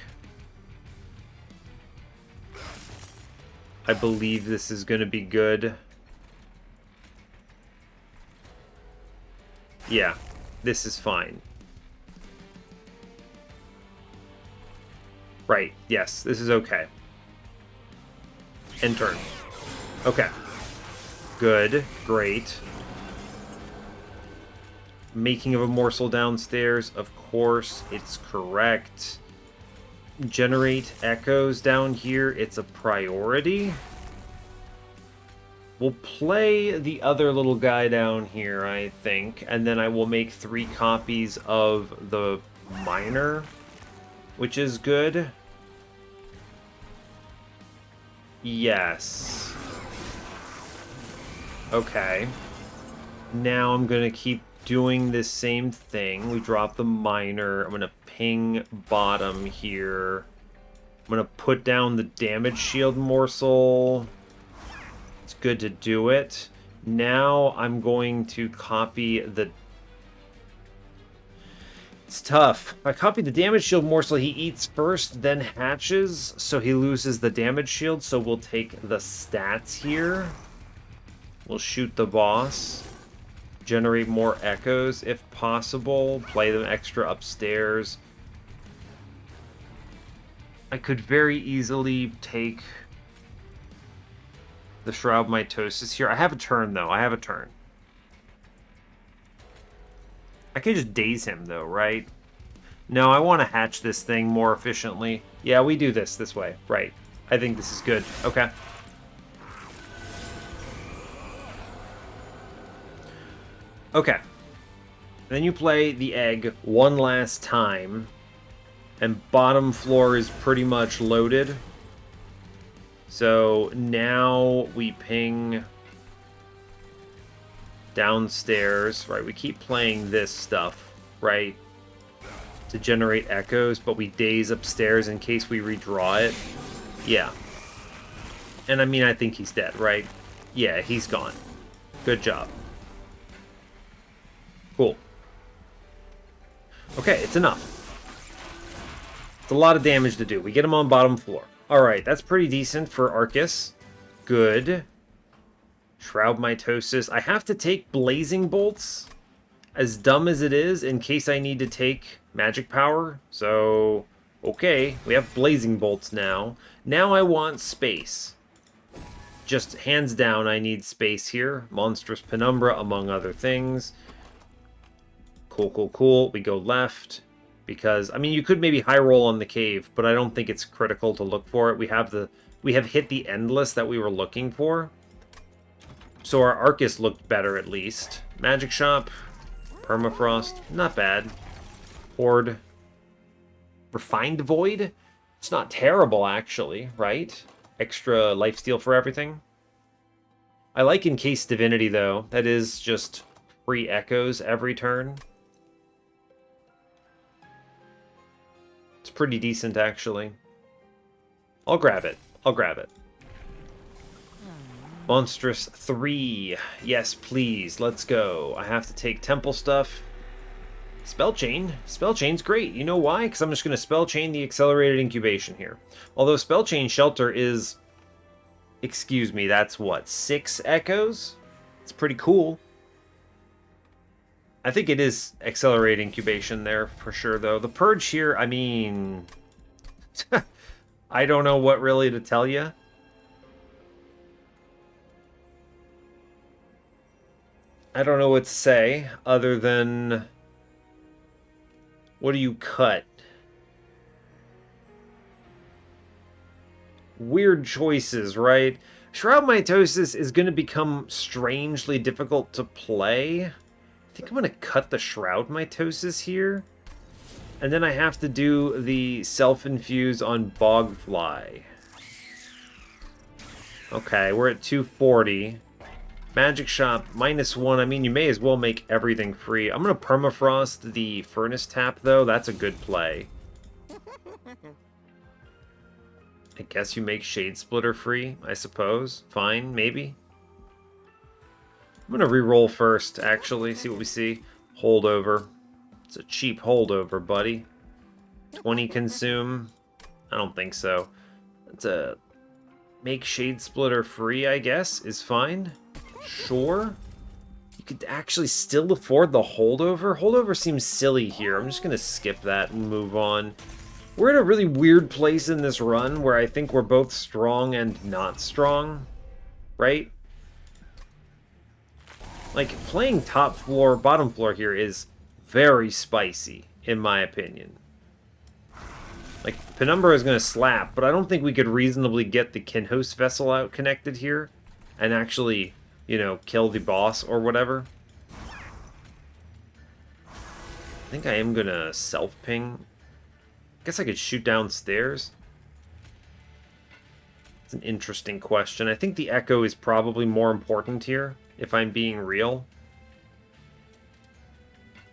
I believe this is going to be good. Yeah, this is fine. Right, yes, this is okay. End turn. Okay. Good, great. Making of a morsel downstairs, of course, it's correct. Generate echoes down here, it's a priority. We'll play the other little guy down here, I think, and then I will make 3 copies of the miner, which is good. Yes. Okay. Now I'm gonna keep doing this same thing. We drop the miner. I'm gonna ping bottom here. I'm gonna put down the damage shield morsel. It's good to do it. Now I'm going to copy the... It's tough. If I copy the damage shield morsel, he eats first, then hatches, so he loses the damage shield, so we'll take the stats here. We'll shoot the boss. Generate more echoes if possible. Play them extra upstairs. I could very easily take the Shroud Mitosis here. I have a turn, though. I have a turn. I could just daze him, though, right? No, I want to hatch this thing more efficiently. Yeah, we do this way. Right. I think this is good. Okay. Okay. Then you play the egg one last time. And bottom floor is pretty much loaded. So now we ping downstairs. Right, we keep playing this stuff, right? To generate echoes, but we daze upstairs in case we redraw it. Yeah. And I mean, I think he's dead, right? Yeah, he's gone. Good job. Cool. Okay, it's enough. It's a lot of damage to do. We get him on bottom floor. Alright, that's pretty decent for Arcus. Good. Shroud Mitosis. I have to take Blazing Bolts, as dumb as it is, in case I need to take Magic Power. So, okay, we have Blazing Bolts now. Now I want space. Just hands down, I need space here. Monstrous Penumbra, among other things. Cool. We go left. Because, I mean, you could maybe high roll on the cave, but I don't think it's critical to look for it. We have hit the endless that we were looking for. So our Arcus looked better, at least. Magic Shop. Permafrost. Not bad. Horde. Refined Void. It's not terrible, actually, right? Extra lifesteal for everything. I like Encased Divinity, though. That is just free echoes every turn. It's pretty decent, actually. I'll grab it. Monstrous 3. Yes, please. Let's go. I have to take temple stuff. Spell Chain. Spell Chain's great. You know why? Because I'm just going to Spell Chain the Accelerated Incubation here. Although Spell Chain Shelter is... Excuse me, that's what? 6 echoes? It's pretty cool. I think it is Accelerated Incubation there for sure, though. The Purge here, I mean... I don't know what really to tell you. I don't know what to say other than... What do you cut? Weird choices, right? Shroud Mitosis is going to become strangely difficult to play. I think I'm going to cut the Shroud Mitosis here. And then I have to do the Self-Infuse on Bogfly. Okay, we're at 240. Magic Shop, -1. I mean, you may as well make everything free. I'm going to Permafrost the Furnace Tap, though. That's a good play. I guess you make Shade Splitter free, I suppose. Fine, maybe. I'm going to re-roll first, actually. See what we see. Holdover. It's a cheap holdover, buddy. 20 consume. I don't think so. It's a... Make Shade Splitter free, I guess, is fine. Sure. You could actually still afford the holdover. Holdover seems silly here. I'm just going to skip that and move on. We're in a really weird place in this run where I think we're both strong and not strong. Right? Like, playing top floor, bottom floor here is very spicy, in my opinion. Like, Penumbra is going to slap, but I don't think we could reasonably get the Kinhost Vessel out connected here and actually... you know, kill the boss or whatever. I think I am gonna self-ping. Guess I could shoot downstairs. It's an interesting question. I think the Echo is probably more important here, if I'm being real.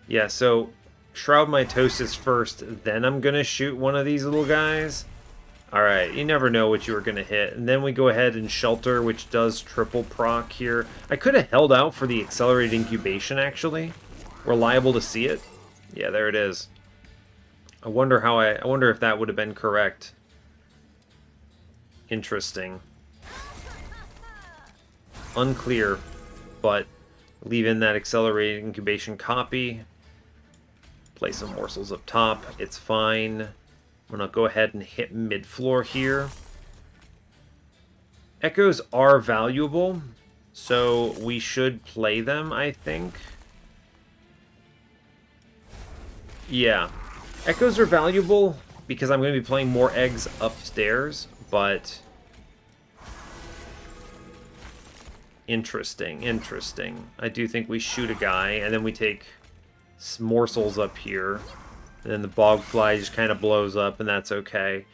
Yeah, so Shroud Mitosis first, then I'm gonna shoot one of these little guys. Alright, you never know what you were going to hit. And then we go ahead and Shelter, which does triple proc here. I could have held out for the Accelerated Incubation, actually. We're liable to see it. Yeah, there it is. I wonder if that would have been correct. Interesting. Unclear, but leave in that Accelerated Incubation copy. Play some morsels up top. It's fine. I'm going to go ahead and hit mid-floor here. Echoes are valuable, so we should play them, I think. Yeah. Echoes are valuable because I'm going to be playing more eggs upstairs, but... Interesting. I do think we shoot a guy, and then we take morsels up here. And then the Bogfly just kind of blows up, and that's okay.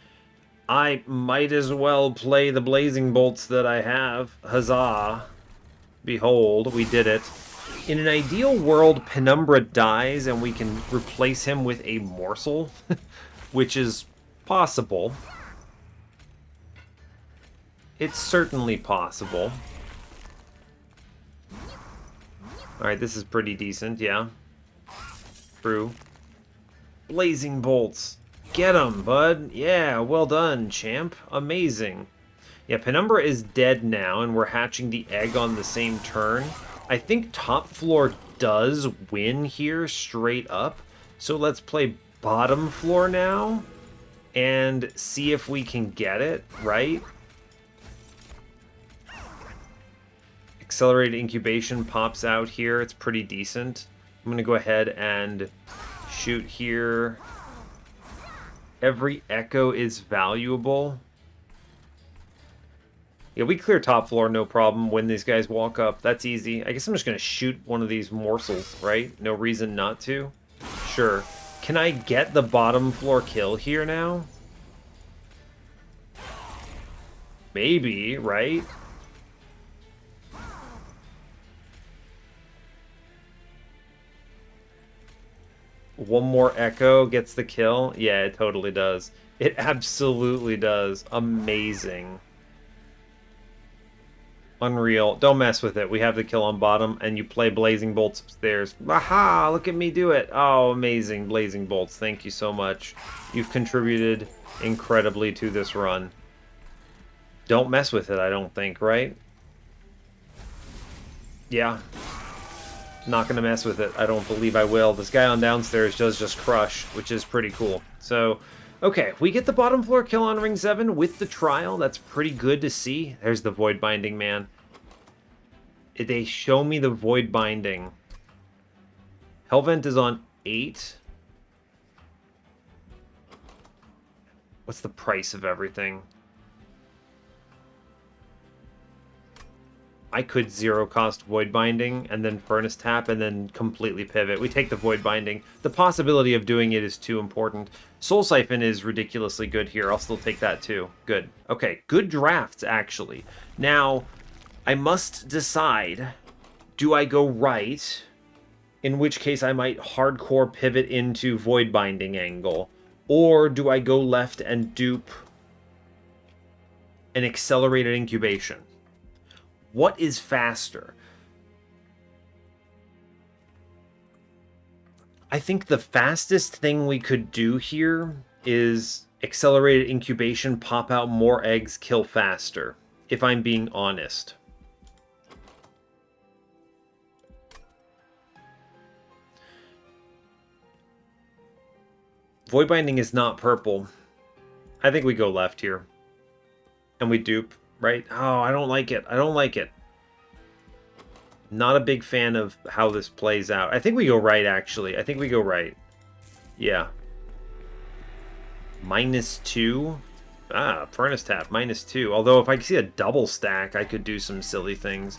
I might as well play the Blazing Bolts that I have. Huzzah. Behold, we did it. In an ideal world, Penumbra dies, and we can replace him with a morsel, which is possible. It's certainly possible. Alright, this is pretty decent, yeah. True. Blazing Bolts. Get him, bud. Yeah, well done, champ. Amazing. Yeah, Penumbra is dead now, and we're hatching the egg on the same turn. I think top floor does win here straight up. So let's play bottom floor now and see if we can get it, right? Accelerated Incubation pops out here. It's pretty decent. I'm going to go ahead and... shoot here. Every echo is valuable. Yeah, we clear top floor, no problem, when these guys walk up. That's easy. I guess I'm just going to shoot one of these morsels, right? No reason not to. Sure. Can I get the bottom floor kill here now? Maybe, right? One more echo gets the kill. Yeah, it totally does. It absolutely does. Amazing. Unreal. Don't mess with it. We have the kill on bottom, and you play Blazing Bolts upstairs. Aha! Look at me do it. Oh, amazing. Blazing Bolts. Thank you so much. You've contributed incredibly to this run. Don't mess with it, I don't think, right? Yeah. Not going to mess with it. I don't believe I will. This guy on downstairs does just crush, which is pretty cool. So, okay, we get the bottom floor kill on Ring 7 with the trial. That's pretty good to see. There's the Void Binding, man. They show me the Void Binding. Hellvent is on 8. What's the price of everything? I could zero cost Void Binding and then Furnace Tap and then completely pivot. We take the Void Binding. The possibility of doing it is too important. Soul Siphon is ridiculously good here. I'll still take that too. Good. Okay, good drafts, actually. Now, I must decide, do I go right? In which case I might hardcore pivot into Void Binding angle. Or do I go left and dupe an accelerated incubation? What is faster? I think the fastest thing we could do here is accelerated incubation, pop out more eggs, kill faster, if I'm being honest. Void Binding is not purple. I think we go left here. And we dupe. Right? Oh, I don't like it. I don't like it. Not a big fan of how this plays out. I think we go right, actually. I think we go right. Yeah. -2. Ah, Furnace Tap. -2. Although, if I see a double stack, I could do some silly things.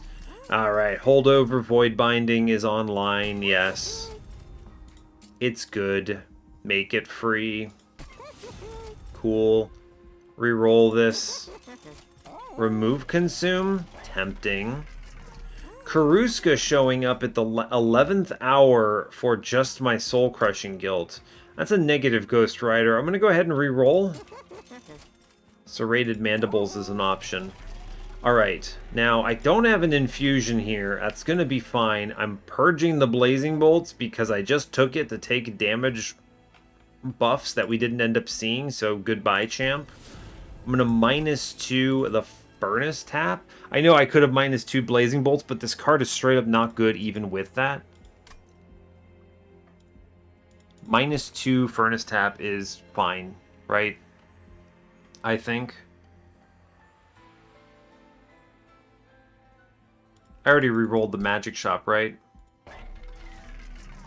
Alright, Holdover Void Binding is online. Yes. It's good. Make it free. Cool. Reroll this. Remove Consume, tempting. Karuska showing up at the 11th hour for just my Soul Crushing Guilt. That's a negative Ghost Rider. I'm going to go ahead and re-roll. Serrated Mandibles is an option. Alright, now I don't have an infusion here. That's going to be fine. I'm purging the Blazing Bolts because I just took it to take damage buffs that we didn't end up seeing, so goodbye, champ. I'm going to -2 the Furnace Tap. I know I could have -2 Blazing Bolts, but this card is straight up not good even with that. -2 Furnace Tap is fine, right? I think. I already re-rolled the Magic Shop, right?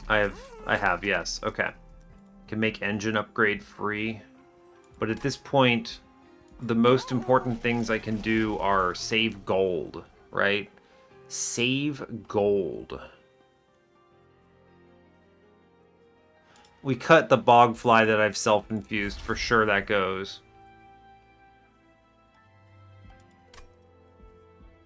I have, yes. Okay. Can make engine upgrade free. But at this point, the most important things I can do are save gold, right? Save gold. We cut the Bogfly that I've self-infused. For sure that goes.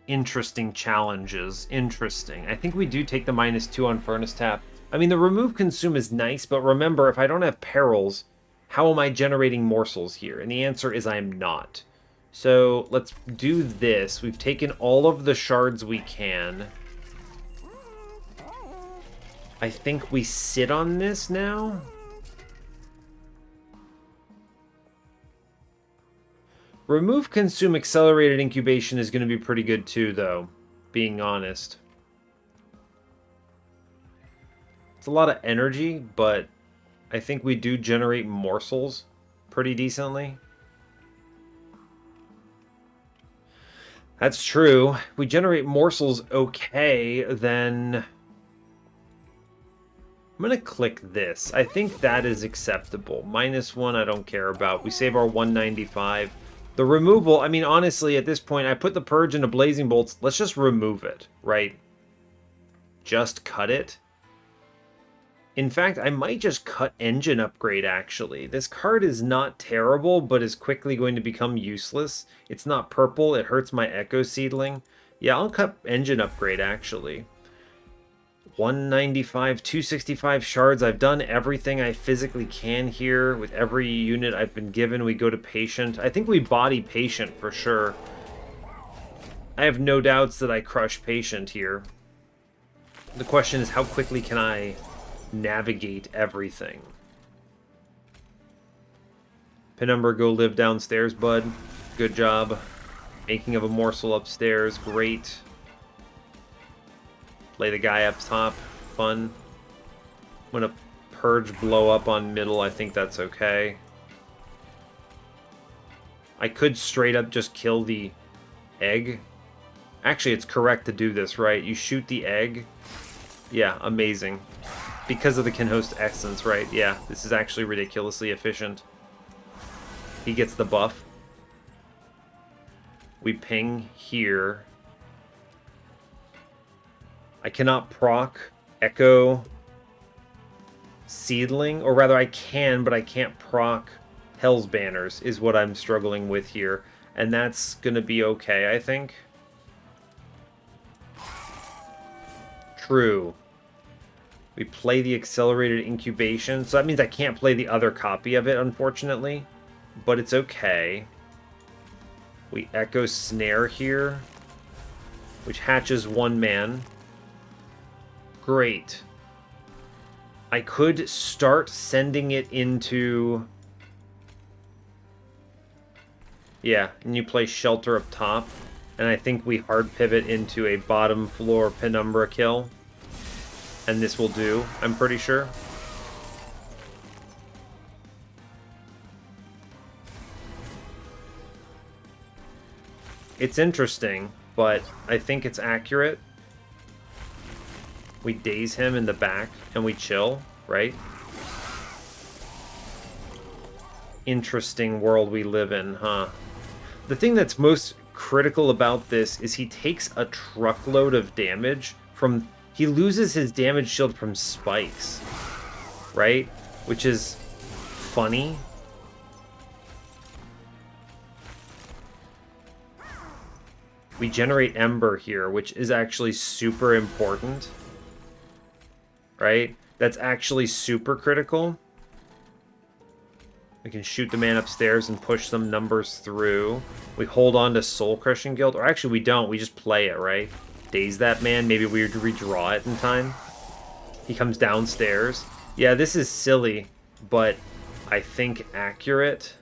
Interesting challenges. Interesting. I think we do take the -2 on Furnace Tap. I mean, the Remove Consume is nice, but remember, if I don't have perils, how am I generating morsels here? And the answer is I am not. So let's do this. We've taken all of the shards we can. I think we sit on this now. Remove Consume Accelerated Incubation is going to be pretty good too, though, being honest. It's a lot of energy, but I think we do generate morsels pretty decently. That's true. We generate morsels okay, then I'm going to click this. I think that is acceptable. -1 I don't care about. We save our 195. The removal, I mean, honestly, at this point, I put the Purge into Blazing Bolts. Let's just remove it, right? Just cut it. In fact, I might just cut Engine Upgrade, actually. This card is not terrible, but is quickly going to become useless. It's not purple. It hurts my Echo Seedling. Yeah, I'll cut Engine Upgrade, actually. 195, 265 shards. I've done everything I physically can here. With every unit I've been given, we go to Patient. I think we body Patient for sure. I have no doubts that I crush Patient here. The question is, how quickly can I navigate everything? Penumbra, go live downstairs, bud. Good job. Making of a morsel upstairs. Great. Play the guy up top. Fun. I'm gonna purge blow up on middle. I think that's okay. I could straight up just kill the egg. Actually, it's correct to do this, right? You shoot the egg. Yeah, amazing. Because of the Kinhost Excellence, right? Yeah, this is actually ridiculously efficient. He gets the buff. We ping here. I cannot proc Echo Seedling, or rather I can, but I can't proc Hell's Banners is what I'm struggling with here. And that's gonna be okay, I think. True. We play the accelerated incubation, so that means I can't play the other copy of it, unfortunately. But it's okay. We Echo Snare here, which hatches one man. Great. I could start sending it into... Yeah, and you play Shelter up top. And I think we hard pivot into a bottom floor Penumbra kill. And this will do, I'm pretty sure. It's interesting, but I think it's accurate. We daze him in the back, and we chill, right? Interesting world we live in, huh? The thing that's most critical about this is he takes a truckload of damage from... He loses his damage shield from spikes, right? Which is funny. We generate Ember here, which is actually super important. Right? That's actually super critical. We can shoot the man upstairs and push some numbers through. We hold on to Soul Crushing Guild. Or actually we don't. We just play it, right? Daze that man. Maybe we redraw it in time. He comes downstairs. Yeah, this is silly, but I think accurate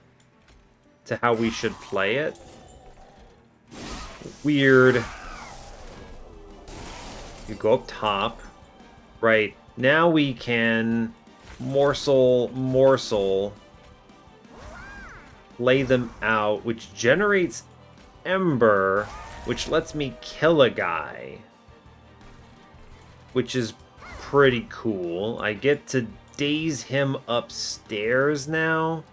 to how we should play it. Weird. You go up top. Right. Now we can morsel, lay them out, which generates Ember, which lets me kill a guy, which is pretty cool. I get to daze him upstairs now,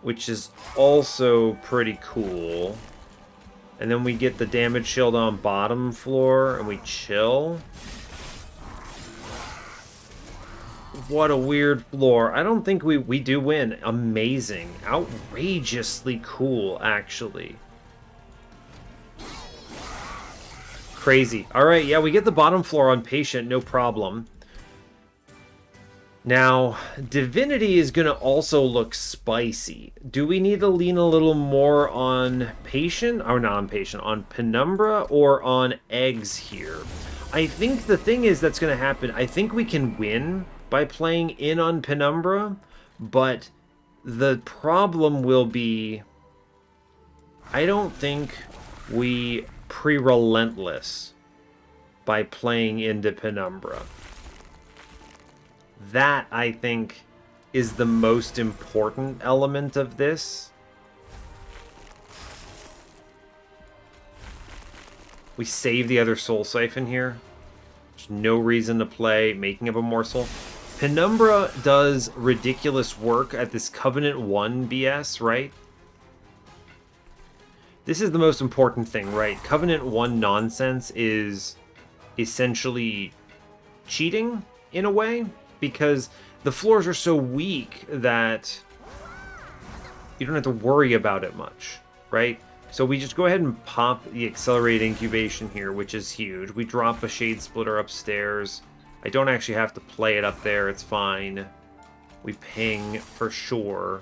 which is also pretty cool. And then we get the damage shield on bottom floor, and we chill. What a weird floor. I don't think we do win. Amazing. Outrageously cool, actually. Crazy. Alright, yeah, we get the bottom floor on Patient, no problem. Now, Divinity is going to also look spicy. Do we need to lean a little more on Patient? Or not on Patient, on Penumbra or on Eggs here? I think the thing is that's going to happen, I think we can win by playing in on Penumbra, but the problem will be, I don't think we pre-relentless by playing into Penumbra. That, I think, is the most important element of this. We save the other Soul Siphon here. There's no reason to play Making of a Morsel. Penumbra does ridiculous work at this Covenant 1 BS, right? This is the most important thing, right? Covenant 1 nonsense is essentially cheating, in a way, because the floors are so weak that you don't have to worry about it much, right? So we just go ahead and pop the accelerated incubation here, which is huge. We drop a Shade Splitter upstairs. I don't actually have to play it up there, it's fine. We ping for sure.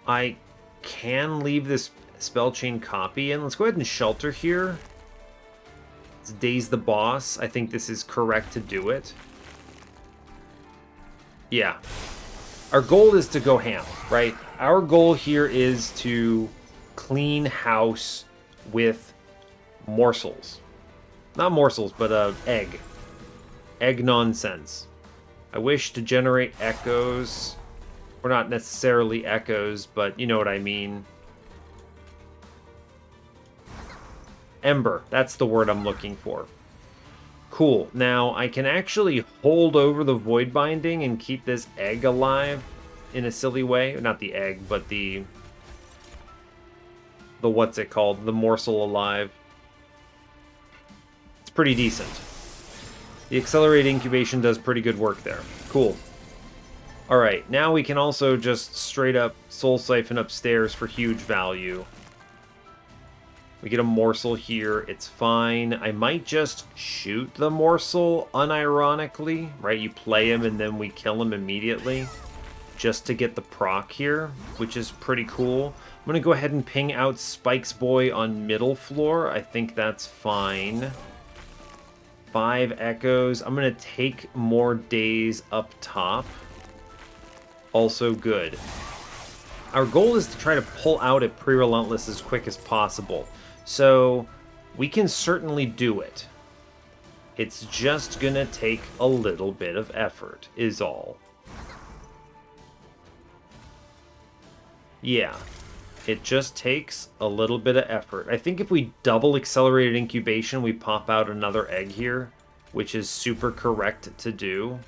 I can leave this... spell chain copy in. Let's go ahead and shelter here. Let's daze the boss. I think this is correct to do it. Yeah. Our goal is to go ham, right? Our goal here is to clean house with morsels. Not morsels, but egg. Egg nonsense. I wish to generate echoes. Or not necessarily echoes, but you know what I mean. Ember, that's the word I'm looking for. Cool. Now, I can actually hold over the void binding and keep this egg alive in a silly way. Not the egg, but the what's it called? The morsel alive. It's pretty decent. The accelerated incubation does pretty good work there. Cool. Alright, now we can also just straight up soul siphon upstairs for huge value. We get a morsel here, it's fine. I might just shoot the morsel unironically, right? You play him and then we kill him immediately, just to get the proc here, which is pretty cool. I'm going to go ahead and ping out Spike's Boy on middle floor. I think that's fine. 5 echoes. I'm going to take more days up top. Also good. Our goal is to try to pull out a Pre-Relentless as quick as possible. So, we can certainly do it. It's just gonna take a little bit of effort, is all. Yeah, it just takes a little bit of effort. I think if we double accelerated incubation, we pop out another egg here, which is super correct to do.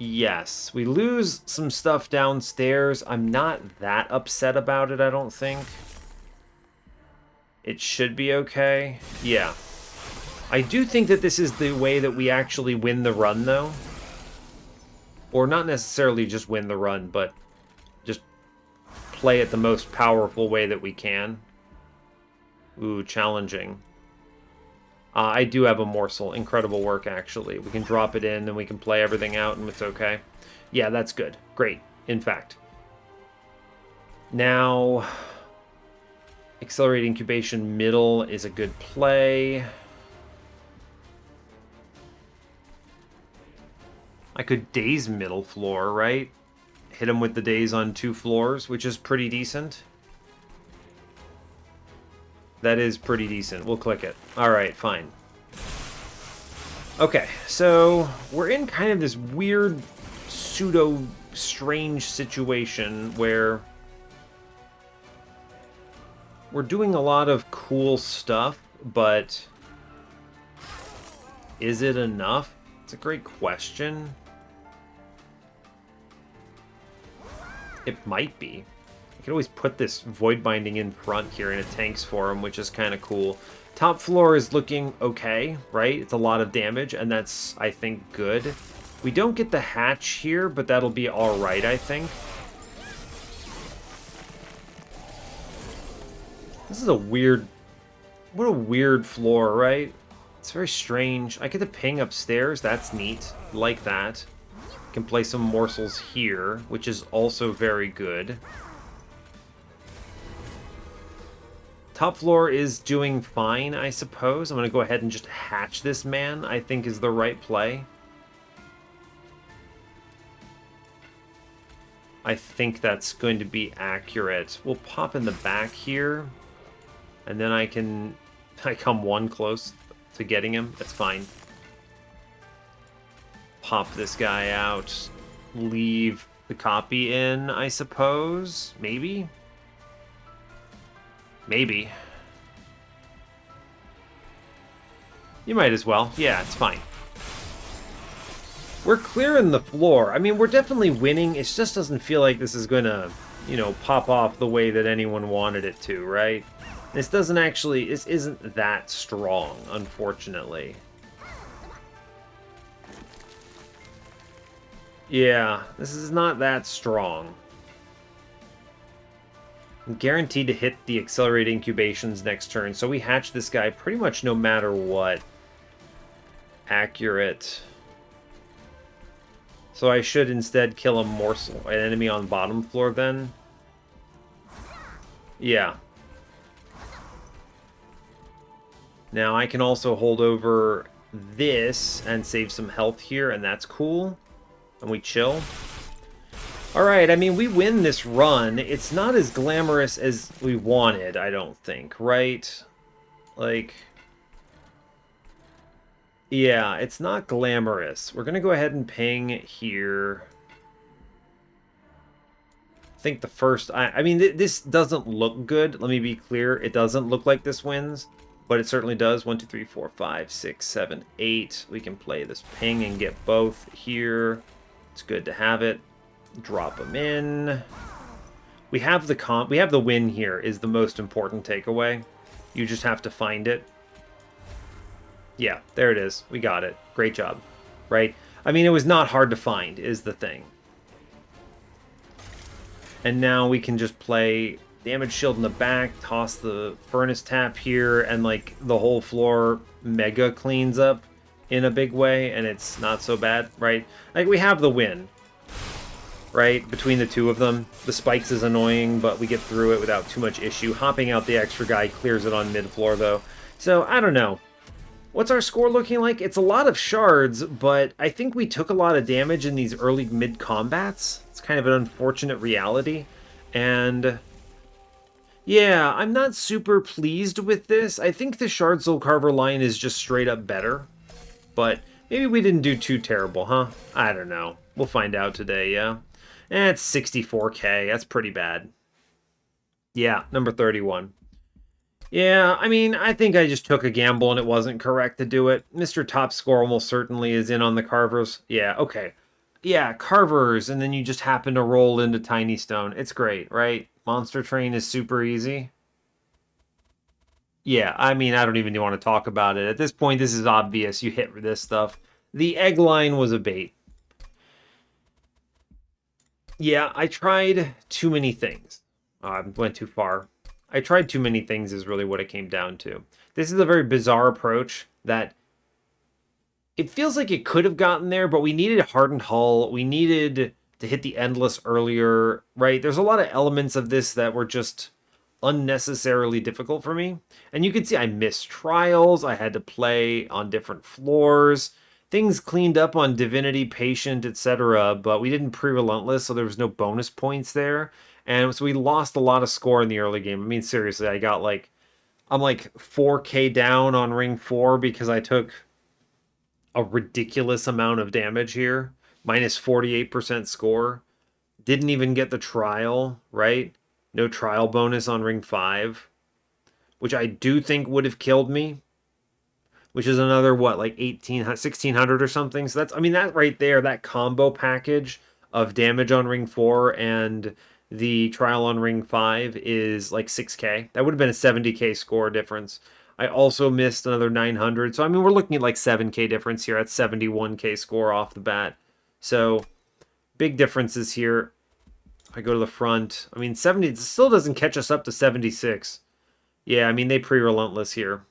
Yes, we lose some stuff downstairs. I'm not that upset about it, I don't think. It should be okay. Yeah. I do think that this is the way that we actually win the run, though. Or not necessarily just win the run, but just play it the most powerful way that we can. Ooh, challenging. I do have a morsel. Incredible work, actually. We can drop it in, and we can play everything out, and it's okay. Yeah, that's good. Great, in fact. Now, accelerated incubation middle is a good play. I could daze middle floor, right? Hit him with the daze on 2 floors, which is pretty decent. That is pretty decent. We'll click it. Alright, fine. Okay, so we're in kind of this weird, pseudo-strange situation where we're doing a lot of cool stuff, but is it enough? It's a great question. It might be. I can always put this void binding in front here and it tanks for him, which is kind of cool. Top floor is looking okay, right? It's a lot of damage, and that's, I think, good. We don't get the hatch here, but that'll be alright, I think. This is a weird... What a weird floor, right? It's very strange. I get the ping upstairs. That's neat. Like that. Can play some morsels here, which is also very good. Top floor is doing fine, I suppose. I'm going to go ahead and just hatch this man, I think is the right play. I think that's going to be accurate. We'll pop in the back here, and then I come one close to getting him. That's fine. Pop this guy out. Leave the copy in, I suppose. Maybe? Maybe. You might as well. Yeah, it's fine. We're clearing the floor. I mean, we're definitely winning. It just doesn't feel like this is going to, you know, pop off the way that anyone wanted it to, right? This isn't that strong, unfortunately. Yeah, this is not that strong. I'm guaranteed to hit the accelerated incubations next turn, so we hatch this guy pretty much no matter what. Accurate. So I should instead kill a morsel, an enemy on bottom floor then. Yeah. Now I can also hold over this and save some health here, and that's cool. And we chill. Alright, I mean, we win this run. It's not as glamorous as we wanted, I don't think, right? Like... yeah, it's not glamorous. We're gonna go ahead and ping here. I think the first... I mean, this doesn't look good. Let me be clear. It doesn't look like this wins, but it certainly does. 1, 2, 3, 4, 5, 6, 7, 8. We can play this ping and get both here. It's good to have it. Drop them in. We have the win here is the most important takeaway. You just have to find it. Yeah, there it is. We got it. Great job. Right? I mean, it was not hard to find, is the thing. And now we can just play damage shield in the back, toss the furnace tap here, and like the whole floor mega cleans up in a big way, and it's not so bad, right? Like, we have the win, right? Between the two of them. The spikes is annoying, but we get through it without too much issue. Hopping out the extra guy clears it on mid-floor, though. So, I don't know. What's our score looking like? It's a lot of shards, but I think we took a lot of damage in these early mid-combats. It's kind of an unfortunate reality. And yeah, I'm not super pleased with this. I think the Shard Soul Carver line is just straight up better. But maybe we didn't do too terrible, huh? I don't know. We'll find out today, yeah. It's 64k. That's pretty bad. Yeah, number 31. Yeah, I mean, I think I just took a gamble and it wasn't correct to do it. Mr. Top Score almost certainly is in on the Carvers. Yeah, okay. Yeah, Carvers, and then you just happen to roll into Tiny Stone. It's great, right? Monster Train is super easy. Yeah, I mean, I don't even want to talk about it. At this point, this is obvious. You hit this stuff. The egg line was a bait. Yeah, I tried too many things. I went too far. I tried too many things is really what it came down to. This is a very bizarre approach that it feels like it could have gotten there, but we needed a hardened hull. We needed to hit the endless earlier, right? There's a lot of elements of this that were just unnecessarily difficult for me. And you can see I missed trials. I had to play on different floors. Things cleaned up on Divinity, Patient, etc., but we didn't pre-relentless, so there was no bonus points there. And so we lost a lot of score in the early game. I mean, seriously, I'm like 4k down on ring 4 because I took a ridiculous amount of damage here. Minus 48% score. Didn't even get the trial, right? No trial bonus on ring 5. Which I do think would have killed me. Which is another, what, like 1600 or something? So that's, I mean, that right there, that combo package of damage on ring 4 and the trial on ring 5 is like 6k. That would have been a 70k score difference. I also missed another 900. So, I mean, we're looking at like 7k difference here. That's 71k score off the bat. So, big differences here. If I go to the front, I mean, 70 it still doesn't catch us up to 76. Yeah, I mean, they pre-relentless here,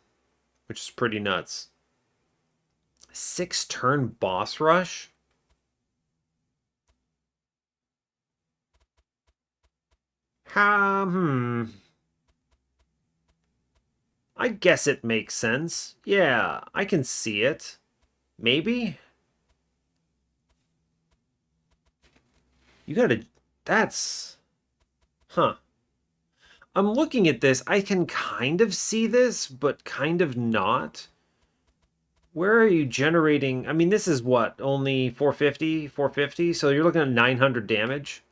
which is pretty nuts. 6-turn boss rush? I guess it makes sense. Yeah, I can see it. Maybe? You gotta... That's... Huh. I'm looking at this. I can kind of see this, but kind of not. Where are you generating... I mean, this is what? Only 450? 450? So you're looking at 900 damage?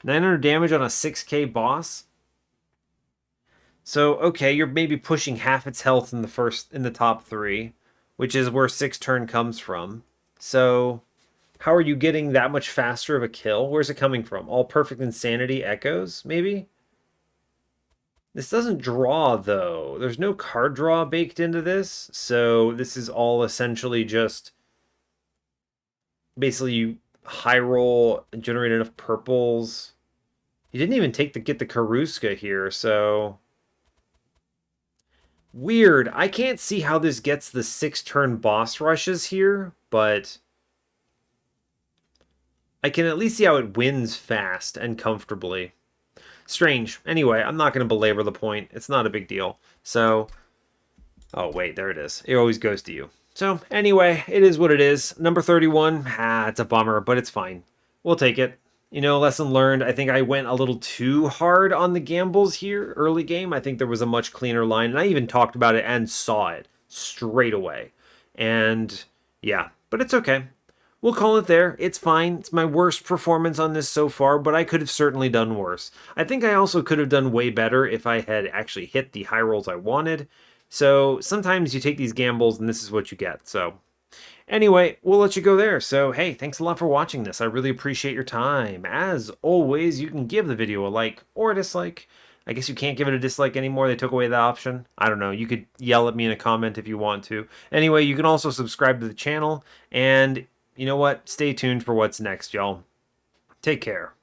900 damage on a 6k boss? So, okay, you're maybe pushing half its health in the top 3, which is where 6-turn comes from. So, how are you getting that much faster of a kill? Where's it coming from? All Perfect Insanity Echoes, maybe? This doesn't draw, though. There's no card draw baked into this, so this is all essentially just... basically, you high roll and generate enough purples. You didn't even get the Karuska here, so... Weird. I can't see how this gets the 6-turn boss rushes here, but... I can at least see how it wins fast and comfortably. Strange. Anyway, I'm not going to belabor the point. It's not a big deal. So, oh wait, there it is. It always goes to you. So, anyway, it is what it is. Number 31, it's a bummer, but it's fine. We'll take it. You know, lesson learned. I think I went a little too hard on the gambles here early game. I think there was a much cleaner line, and I even talked about it and saw it straight away. And yeah, but it's okay. We'll call it there. It's fine. It's my worst performance on this so far, but I could have certainly done worse. I think I also could have done way better if I had actually hit the high rolls I wanted. So sometimes you take these gambles and this is what you get. So anyway, we'll let you go there. So hey, thanks a lot for watching this. I really appreciate your time. As always, you can give the video a like or a dislike. I guess you can't give it a dislike anymore. They took away that option. I don't know. You could yell at me in a comment if you want to. Anyway, you can also subscribe to the channel. And you know what? Stay tuned for what's next, y'all. Take care.